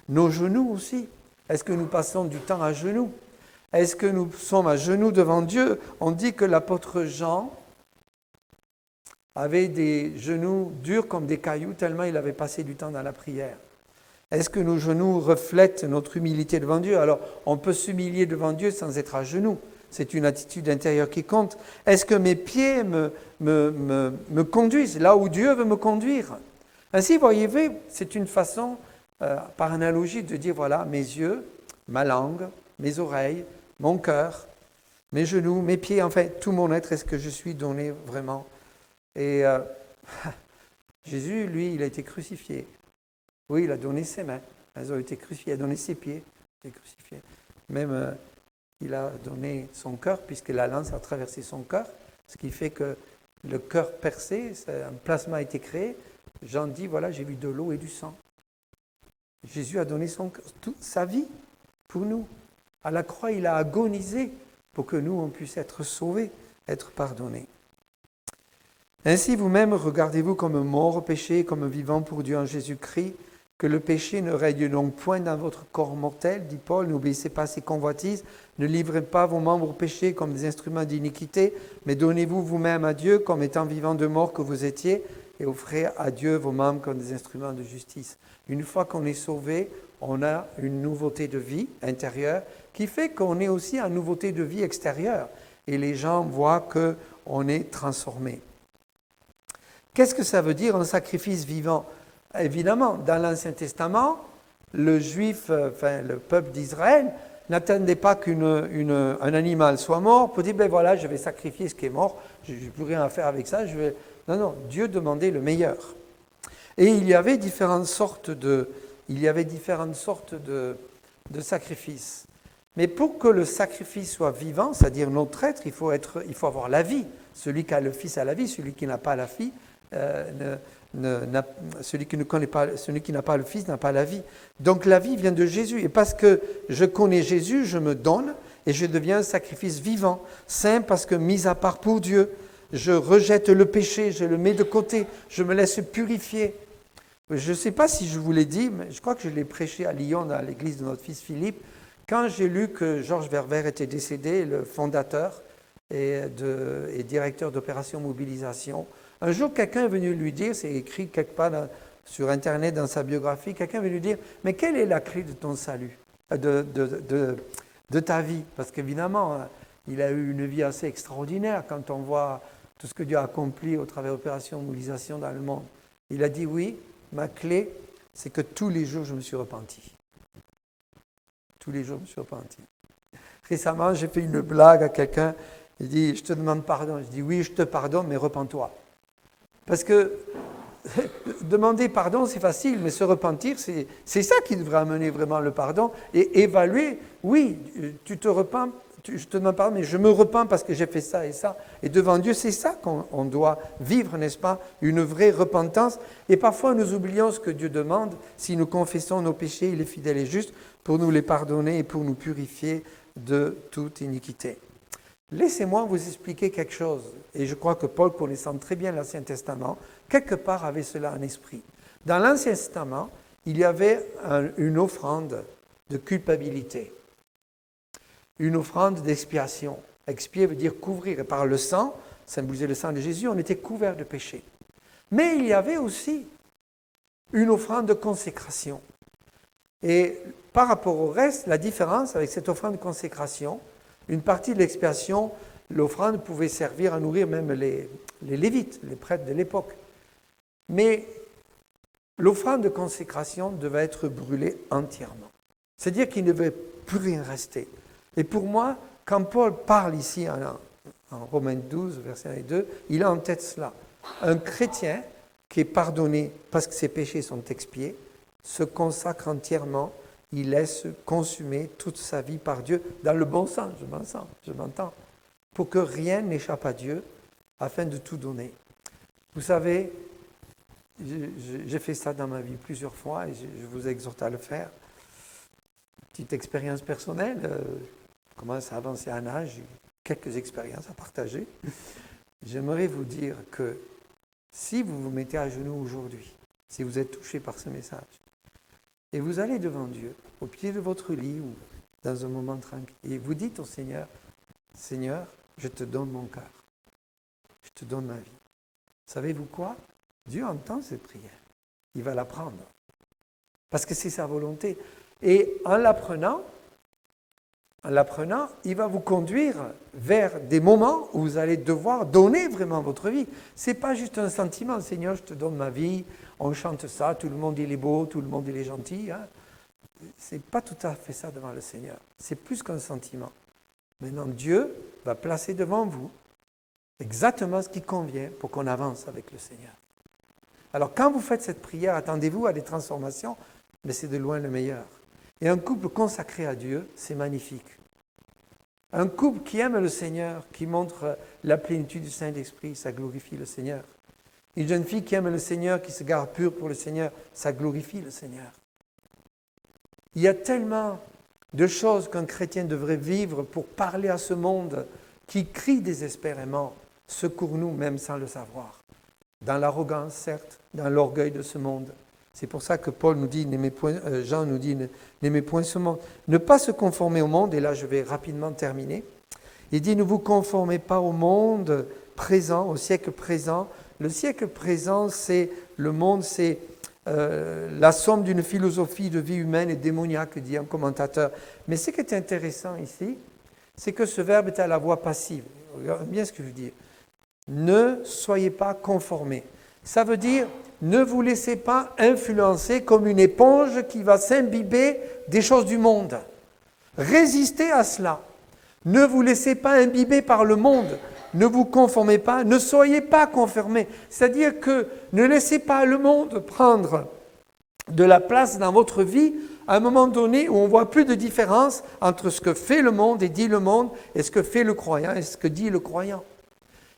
Nos genoux aussi. Est-ce que nous passons du temps à genoux? Est-ce que nous sommes à genoux devant Dieu? On dit que l'apôtre Jean avait des genoux durs comme des cailloux, tellement il avait passé du temps dans la prière. Est-ce que nos genoux reflètent notre humilité devant Dieu? Alors, on peut s'humilier devant Dieu sans être à genoux. C'est une attitude intérieure qui compte. Est-ce que mes pieds me conduisent là où Dieu veut me conduire? Ainsi, voyez-vous, c'est une façon, par analogie, de dire, voilà, mes yeux, ma langue, mes oreilles, mon cœur, mes genoux, mes pieds, enfin, tout mon être, est-ce que je suis donné vraiment? Et Jésus, lui, il a été crucifié. Oui, il a donné ses mains. Elles ont été crucifiées. Il a donné ses pieds. Il a été crucifié. Même, il a donné son cœur, puisque la lance a traversé son cœur, ce qui fait que le cœur percé, un plasma a été créé. Jean dit, voilà, j'ai vu de l'eau et du sang. Jésus a donné toute sa vie pour nous. À la croix, il a agonisé pour que nous, on puisse être sauvés, être pardonnés. Ainsi, vous-même, regardez-vous comme mort au péché, comme vivant pour Dieu en Jésus-Christ, que le péché ne règne donc point dans votre corps mortel, dit Paul, n'obéissez pas à ses convoitises, ne livrez pas vos membres au péché comme des instruments d'iniquité, mais donnez-vous vous-même à Dieu comme étant vivant de mort que vous étiez, et offrez à Dieu vos membres comme des instruments de justice. Une fois qu'on est sauvé, on a une nouveauté de vie intérieure qui fait qu'on est aussi en nouveauté de vie extérieure, et les gens voient qu'on est transformé. Qu'est-ce que ça veut dire un sacrifice vivant ? Évidemment, dans l'Ancien Testament, le peuple d'Israël n'attendait pas qu'un animal soit mort pour dire, ben voilà, je vais sacrifier ce qui est mort, je n'ai plus rien à faire avec ça. Non, Dieu demandait le meilleur. Et il y avait différentes sortes de sacrifices. Mais pour que le sacrifice soit vivant, c'est-à-dire notre être, il faut avoir la vie. Celui qui a le Fils a la vie, celui qui n'a pas la fille, celui qui n'a pas le Fils n'a pas la vie. Donc la vie vient de Jésus. Et parce que je connais Jésus, je me donne et je deviens un sacrifice vivant, saint parce que mis à part pour Dieu, je rejette le péché, je le mets de côté, je me laisse purifier. Je ne sais pas si je vous l'ai dit, mais je crois que je l'ai prêché à Lyon dans l'église de notre fils Philippe. Quand j'ai lu que Georges Verwer était décédé, le fondateur et directeur d'opération mobilisation, un jour quelqu'un est venu lui dire, c'est écrit quelque part sur Internet dans sa biographie, quelqu'un est venu lui dire, mais quelle est la clé de ton salut, de ta vie ? Parce qu'évidemment, il a eu une vie assez extraordinaire quand on voit tout ce que Dieu a accompli au travers de l'opération mobilisation dans le monde. Il a dit oui, ma clé, c'est que tous les jours je me suis repenti. Tous les jours je me suis repenti. Récemment, j'ai fait une blague à quelqu'un, il dit, je te demande pardon. Je dis oui, je te pardonne, mais repens-toi. Parce que demander pardon, c'est facile, mais se repentir, c'est ça qui devrait amener vraiment le pardon. Et évaluer, oui, tu te repens, je te demande pardon, mais je me repens parce que j'ai fait ça et ça. Et devant Dieu, c'est ça qu'on doit vivre, n'est-ce pas ? Une vraie repentance. Et parfois, nous oublions ce que Dieu demande. Si nous confessons nos péchés, il est fidèle et juste pour nous les pardonner et pour nous purifier de toute iniquité. Laissez-moi vous expliquer quelque chose. Et je crois que Paul, connaissant très bien l'Ancien Testament, quelque part avait cela en esprit. Dans l'Ancien Testament, il y avait une offrande de culpabilité. Une offrande d'expiation. Expier veut dire couvrir. Et par le sang, symboliser le sang de Jésus, on était couvert de péché. Mais il y avait aussi une offrande de consécration. Et par rapport au reste, la différence avec cette offrande de consécration, une partie de l'expiation, l'offrande pouvait servir à nourrir même les Lévites, les prêtres de l'époque. Mais l'offrande de consécration devait être brûlée entièrement. C'est-à-dire qu'il ne devait plus rien rester. Et pour moi, quand Paul parle ici en Romains 12, versets 1 et 2, il a en tête cela. Un chrétien qui est pardonné parce que ses péchés sont expiés, se consacre entièrement, il laisse consumer toute sa vie par Dieu, dans le bon sens, je m'entends, pour que rien n'échappe à Dieu, afin de tout donner. Vous savez, j'ai fait ça dans ma vie plusieurs fois, et je vous exhorte à le faire. Petite expérience personnelle, je commence à avancer en âge, j'ai quelques expériences à partager. J'aimerais vous dire que si vous vous mettez à genoux aujourd'hui, si vous êtes touché par ce message, et vous allez devant Dieu, au pied de votre lit ou dans un moment tranquille, et vous dites au Seigneur, « Seigneur, je te donne mon cœur, je te donne ma vie. » Savez-vous quoi ? Dieu entend cette prière. Il va la prendre. Parce que c'est sa volonté. Et en l'apprenant, il va vous conduire vers des moments où vous allez devoir donner vraiment votre vie. Ce n'est pas juste un sentiment, Seigneur, je te donne ma vie, on chante ça, tout le monde il est beau, tout le monde il est gentil. Hein. Ce n'est pas tout à fait ça devant le Seigneur. C'est plus qu'un sentiment. Maintenant, Dieu va placer devant vous exactement ce qui convient pour qu'on avance avec le Seigneur. Alors, quand vous faites cette prière, attendez-vous à des transformations, mais c'est de loin le meilleur. Et un couple consacré à Dieu, c'est magnifique. Un couple qui aime le Seigneur, qui montre la plénitude du Saint-Esprit, ça glorifie le Seigneur. Une jeune fille qui aime le Seigneur, qui se garde pure pour le Seigneur, ça glorifie le Seigneur. Il y a tellement de choses qu'un chrétien devrait vivre pour parler à ce monde qui crie désespérément, secours-nous même sans le savoir. Dans l'arrogance, certes, dans l'orgueil de ce monde. C'est pour ça que Paul nous dit, Jean nous dit, n'aimez point ce monde. Ne pas se conformer au monde, et là je vais rapidement terminer. Il dit, ne vous conformez pas au monde présent, au siècle présent. Le siècle présent, c'est le monde, c'est la somme d'une philosophie de vie humaine et démoniaque, dit un commentateur. Mais ce qui est intéressant ici, c'est que ce verbe est à la voix passive. Regardez bien ce que je veux dire. Ne soyez pas conformés. Ça veut dire, ne vous laissez pas influencer comme une éponge qui va s'imbiber des choses du monde. Résistez à cela. Ne vous laissez pas imbiber par le monde. Ne vous conformez pas, ne soyez pas conformés. C'est-à-dire que ne laissez pas le monde prendre de la place dans votre vie à un moment donné où on ne voit plus de différence entre ce que fait le monde et dit le monde et ce que fait le croyant et ce que dit le croyant.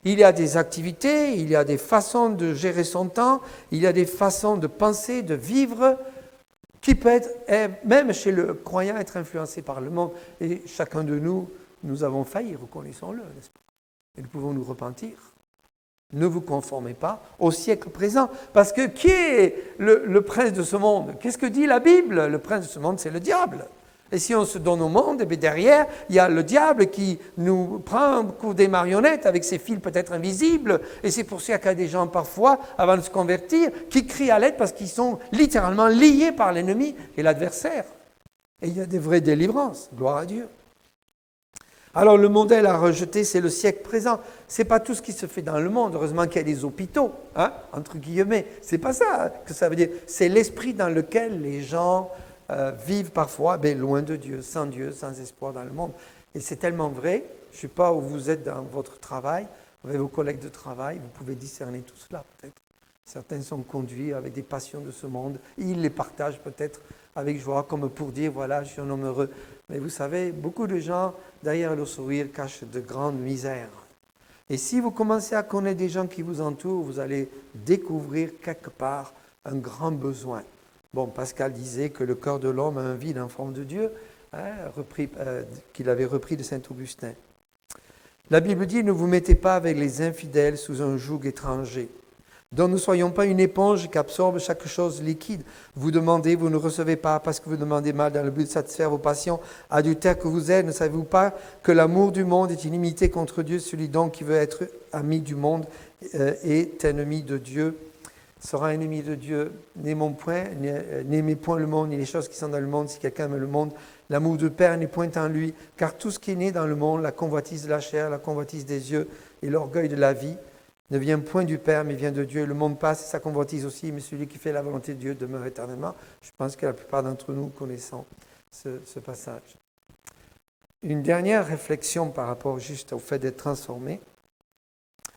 Il y a des activités, il y a des façons de gérer son temps, il y a des façons de penser, de vivre, qui peut être, même chez le croyant, être influencé par le monde. Et chacun de nous, nous avons failli, reconnaissons-le, n'est-ce pas? Et nous pouvons nous repentir. Ne vous conformez pas au siècle présent. Parce que qui est le prince de ce monde? Qu'est-ce que dit la Bible? Le prince de ce monde, c'est le diable. Et si on se donne au monde, et bien derrière, il y a le diable qui nous prend pour des marionnettes avec ses fils peut-être invisibles. Et c'est pour ça qu'il y a des gens parfois, avant de se convertir, qui crient à l'aide parce qu'ils sont littéralement liés par l'ennemi et l'adversaire. Et il y a des vraies délivrances. Gloire à Dieu. Alors le modèle à rejeter, c'est le siècle présent. Ce n'est pas tout ce qui se fait dans le monde. Heureusement qu'il y a des hôpitaux, entre guillemets. Ce n'est pas ça que ça veut dire. C'est l'esprit dans lequel les gens vivent parfois loin de Dieu, sans espoir dans le monde. Et c'est tellement vrai. Je ne sais pas où vous êtes dans votre travail, avec vos collègues de travail, vous pouvez discerner tout cela peut-être. Certains sont conduits avec des passions de ce monde. Ils les partagent peut-être avec joie, comme pour dire, voilà, je suis un homme heureux. Mais vous savez, beaucoup de gens, derrière le sourire, cachent de grandes misères. Et si vous commencez à connaître des gens qui vous entourent, vous allez découvrir quelque part un grand besoin. Bon, Pascal disait que le cœur de l'homme a un vide en forme de Dieu, qu'il avait repris de saint Augustin. La Bible dit, ne vous mettez pas avec les infidèles sous un joug étranger. Donc ne soyons pas une éponge qui absorbe chaque chose liquide. Vous demandez, vous ne recevez pas parce que vous demandez mal dans le but de satisfaire vos passions. Adultère que vous êtes, ne savez-vous pas que l'amour du monde est inimité contre Dieu? Celui donc qui veut être ami du monde est ennemi de Dieu. Sera ennemi de Dieu. N'aimez point le monde ni les choses qui sont dans le monde. Si quelqu'un aime le monde, l'amour du Père n'est point en lui. Car tout ce qui est né dans le monde, la convoitise de la chair, la convoitise des yeux et l'orgueil de la vie, ne vient point du Père, mais vient de Dieu. Le monde passe et sa convoitise aussi, mais celui qui fait la volonté de Dieu demeure éternellement. Je pense que la plupart d'entre nous connaissons ce passage. Une dernière réflexion par rapport juste au fait d'être transformé.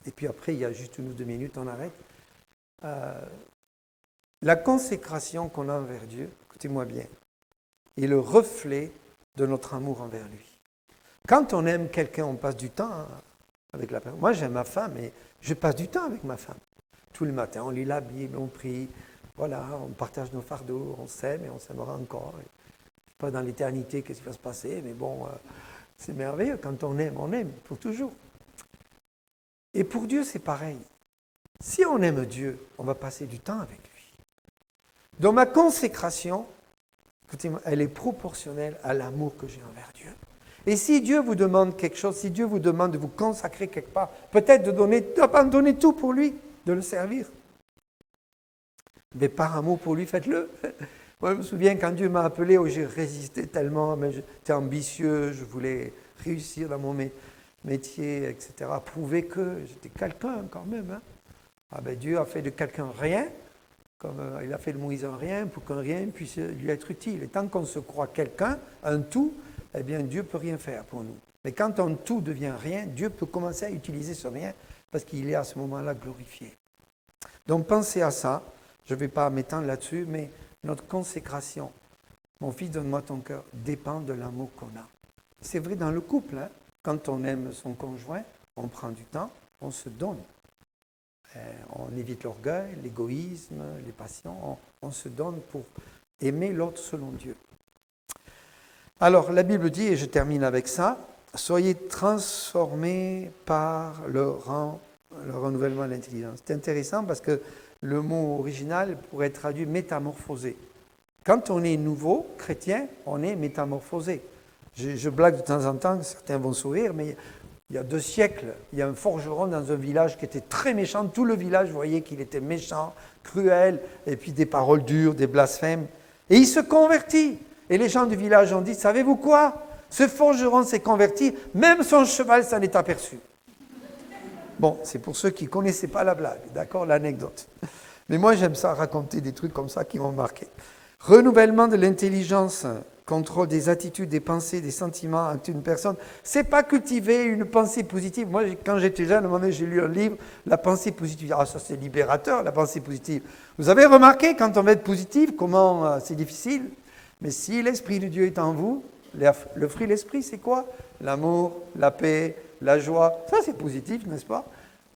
Et puis après, il y a juste 1 ou 2 minutes, on arrête. La consécration qu'on a envers Dieu, écoutez-moi bien, est le reflet de notre amour envers lui. Quand on aime quelqu'un, on passe du temps avec la personne. Moi, j'aime ma femme et je passe du temps avec ma femme. Tous les matins, on lit la Bible, on prie, voilà, on partage nos fardeaux, on s'aime et on s'aimera encore. Pas dans l'éternité, qu'est-ce qui va se passer, mais bon, c'est merveilleux. Quand on aime pour toujours. Et pour Dieu, c'est pareil. Si on aime Dieu, on va passer du temps avec lui. Donc ma consécration, écoutez-moi, elle est proportionnelle à l'amour que j'ai envers Dieu. Et si Dieu vous demande quelque chose, si Dieu vous demande de vous consacrer quelque part, peut-être d'abandonner tout pour lui, de le servir. Mais par amour pour lui, faites-le. Moi, je me souviens quand Dieu m'a appelé, j'ai résisté tellement, mais j'étais ambitieux, je voulais réussir dans mon métier, etc. Prouver que j'étais quelqu'un quand même. Dieu a fait de quelqu'un rien, comme il a fait de Moïse un rien, pour qu'un rien puisse lui être utile. Et tant qu'on se croit quelqu'un, un tout, eh bien Dieu ne peut rien faire pour nous. Mais quand un tout devient rien, Dieu peut commencer à utiliser ce rien, parce qu'il est à ce moment-là glorifié. Donc pensez à ça, je ne vais pas m'étendre là-dessus, mais notre consécration, mon fils, donne-moi ton cœur, dépend de l'amour qu'on a. C'est vrai dans le couple, Quand on aime son conjoint, on prend du temps, on se donne. On évite l'orgueil, l'égoïsme, les passions. On se donne pour aimer l'autre selon Dieu. Alors, la Bible dit, et je termine avec ça, « Soyez transformés par le renouvellement de l'intelligence ». C'est intéressant parce que le mot original pourrait être traduit « métamorphosé ». Quand on est nouveau, chrétien, on est métamorphosé. Je blague de temps en temps, certains vont sourire, mais il y a 2 siècles, il y a un forgeron dans un village qui était très méchant. Tout le village voyait qu'il était méchant, cruel, et puis des paroles dures, des blasphèmes. Et il se convertit. Et les gens du village ont dit, savez-vous quoi ? Ce forgeron s'est converti, même son cheval s'en est aperçu. Bon, c'est pour ceux qui ne connaissaient pas la blague, d'accord, l'anecdote. Mais moi, j'aime ça, raconter des trucs comme ça qui m'ont marqué. Renouvellement de l'intelligence, contrôle des attitudes, des pensées, des sentiments d'une personne. C'est pas cultiver une pensée positive. Moi, quand j'étais jeune, à un moment donné, j'ai lu un livre, La pensée positive. Ah, ça c'est libérateur, la pensée positive. Vous avez remarqué, quand on veut être positif, comment c'est difficile. Mais si l'Esprit de Dieu est en vous, le fruit de l'Esprit, c'est quoi ? L'amour, la paix, la joie. Ça, c'est positif, n'est-ce pas ?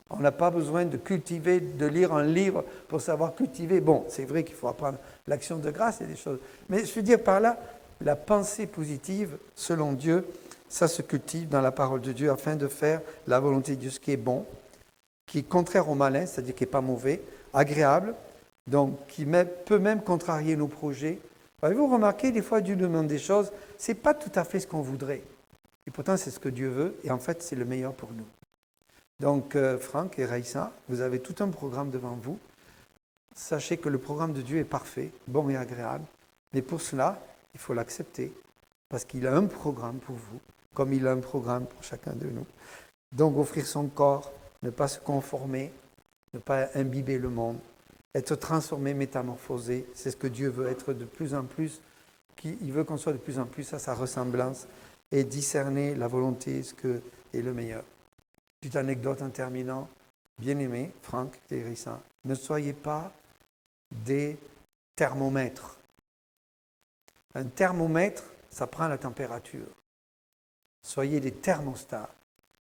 On n'a pas besoin de cultiver, de lire un livre pour savoir cultiver. Bon, c'est vrai qu'il faut apprendre l'action de grâce et des choses. Mais je veux dire par là, la pensée positive, selon Dieu, ça se cultive dans la parole de Dieu afin de faire la volonté de Dieu, ce qui est bon, qui est contraire au malin, c'est-à-dire qui n'est pas mauvais, agréable, donc qui peut même contrarier nos projets. Avez-vous remarqué, des fois, Dieu nous demande des choses, ce n'est pas tout à fait ce qu'on voudrait. Et pourtant, c'est ce que Dieu veut, et en fait, c'est le meilleur pour nous. Donc, Franck et Raïssa, vous avez tout un programme devant vous. Sachez que le programme de Dieu est parfait, bon et agréable, mais pour cela, il faut l'accepter, parce qu'il a un programme pour vous, comme il a un programme pour chacun de nous. Donc, offrir son corps, ne pas se conformer, ne pas imbiber le monde, être transformé, métamorphosé, c'est ce que Dieu veut, être de plus en plus, il veut qu'on soit de plus en plus à sa ressemblance, et discerner la volonté, ce que est le meilleur. Petite anecdote en terminant, bien-aimés, Franck et Rissa, ne soyez pas des thermomètres. Un thermomètre, ça prend la température. Soyez des thermostats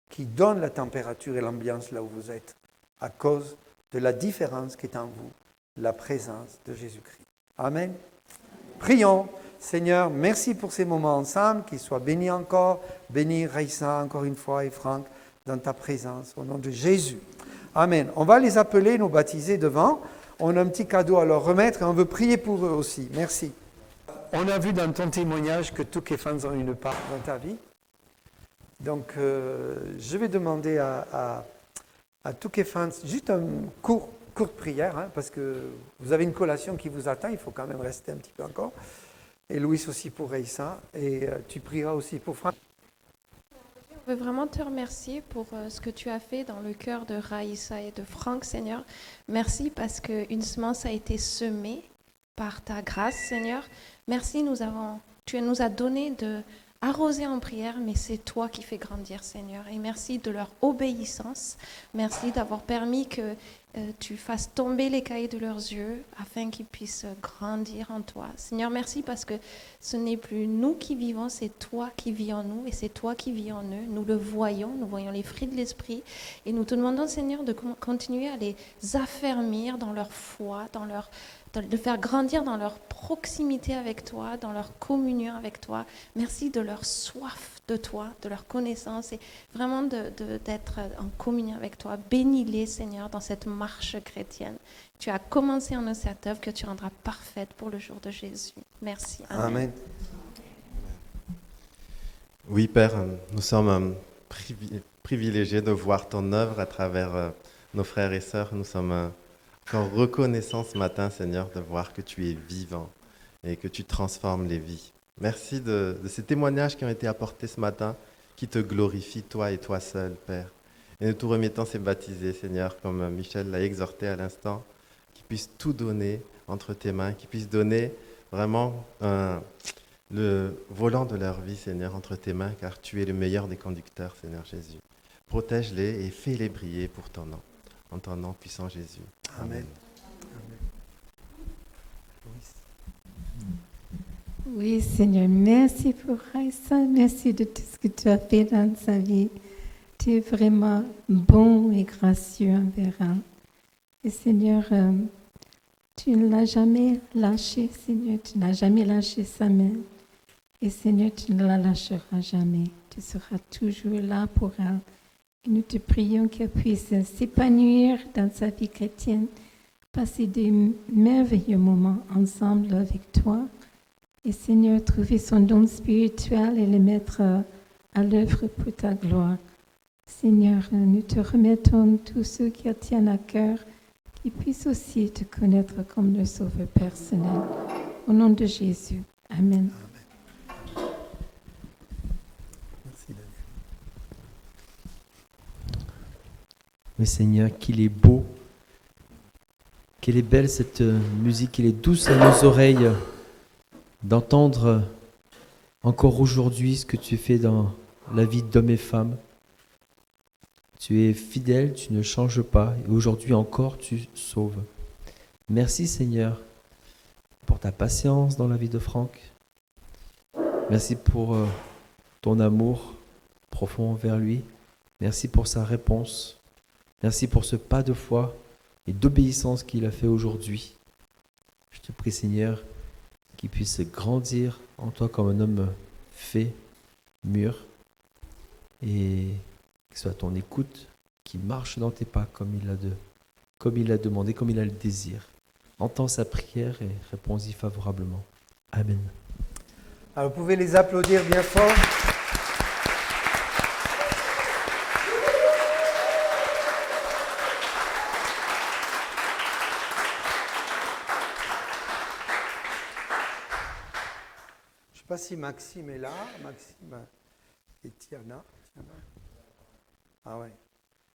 qui donnent la température et l'ambiance là où vous êtes, à cause de la différence qui est en vous, la présence de Jésus-Christ. Amen. Prions. Seigneur, merci pour ces moments ensemble, qu'ils soient bénis encore. Bénis Raïssa encore une fois et Franck dans ta présence, au nom de Jésus. Amen. On va les appeler, nous baptiser devant. On a un petit cadeau à leur remettre et on veut prier pour eux aussi. Merci. On a vu dans ton témoignage que tous les fans ont une part dans ta vie. Donc, je vais demander à tous les fans juste une courte prière, parce que vous avez une collation qui vous attend, il faut quand même rester un petit peu encore. Et Louis aussi pour Raïssa, et tu prieras aussi pour Franck. Je veux vraiment te remercier pour ce que tu as fait dans le cœur de Raïssa et de Franck, Seigneur. Merci parce qu'une semence a été semée par ta grâce, Seigneur. Merci, tu nous as donné de arroser en prière, mais c'est toi qui fais grandir, Seigneur. Et merci de leur obéissance. Merci d'avoir permis que tu fasses tomber les cailles de leurs yeux afin qu'ils puissent grandir en toi. Seigneur, merci parce que ce n'est plus nous qui vivons, c'est toi qui vis en nous et c'est toi qui vis en eux. Nous le voyons, nous voyons les fruits de l'esprit et nous te demandons, Seigneur, de continuer à les affermir dans leur foi, de faire grandir dans leur proximité avec toi, dans leur communion avec toi. Merci de leur soif de toi, de leur connaissance et vraiment d'être en communion avec toi. Bénis-les, Seigneur, dans cette marche chrétienne. Tu as commencé en eux cette œuvre que tu rendras parfaite pour le jour de Jésus. Merci. Amen. Amen. Oui, Père, nous sommes privilégiés de voir ton œuvre à travers nos frères et sœurs. Nous sommes encore reconnaissants ce matin, Seigneur, de voir que tu es vivant et que tu transformes les vies. Merci de ces témoignages qui ont été apportés ce matin, qui te glorifient, toi et toi seul, Père. Et nous te remettons ces baptisés, Seigneur, comme Michel l'a exhorté à l'instant, qu'ils puissent tout donner entre tes mains, qu'ils puissent donner vraiment le volant de leur vie, Seigneur, entre tes mains, car tu es le meilleur des conducteurs, Seigneur Jésus. Protège-les et fais-les briller pour ton nom. En ton nom puissant, Jésus. Amen. Amen. Oui, Seigneur, merci pour Raissa. Merci de tout ce que tu as fait dans sa vie. Tu es vraiment bon et gracieux envers elle. Et Seigneur, tu ne l'as jamais lâché, Seigneur. Tu n'as jamais lâché sa main. Et Seigneur, tu ne la lâcheras jamais. Tu seras toujours là pour elle. Et nous te prions qu'elle puisse s'épanouir dans sa vie chrétienne, passer des merveilleux moments ensemble avec toi. Et Seigneur, trouver son don spirituel et le mettre à l'œuvre pour ta gloire. Seigneur, nous te remettons tous ceux qui tiennent à cœur, qui puissent aussi te connaître comme le Sauveur personnel. Au nom de Jésus. Amen. Merci, Daniel. Oui, Seigneur, qu'il est beau, qu'elle est belle cette musique, qu'il est douce à nos oreilles d'entendre encore aujourd'hui ce que tu fais dans la vie d'hommes et femmes. Tu es fidèle, tu ne changes pas, et aujourd'hui encore tu sauves. Merci Seigneur pour ta patience dans la vie de Franck. Merci pour ton amour profond envers lui. Merci pour sa réponse. Merci pour ce pas de foi et d'obéissance qu'il a fait aujourd'hui. Je te prie Seigneur qu'il puisse grandir en toi comme un homme fait, mûr, et qu'il soit à ton écoute, qui marche dans tes pas comme il l'a demandé, comme il a le désir. Entends sa prière et réponds-y favorablement. Amen. Alors, vous pouvez les applaudir bien fort. Je ne sais pas si Maxime est là. Maxime et Tiana. Ah ouais.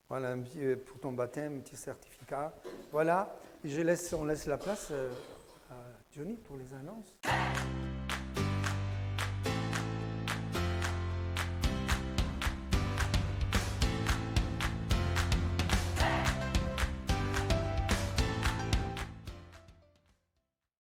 Voilà, pour ton baptême, un petit certificat. Voilà. On laisse la place à Johnny pour les annonces.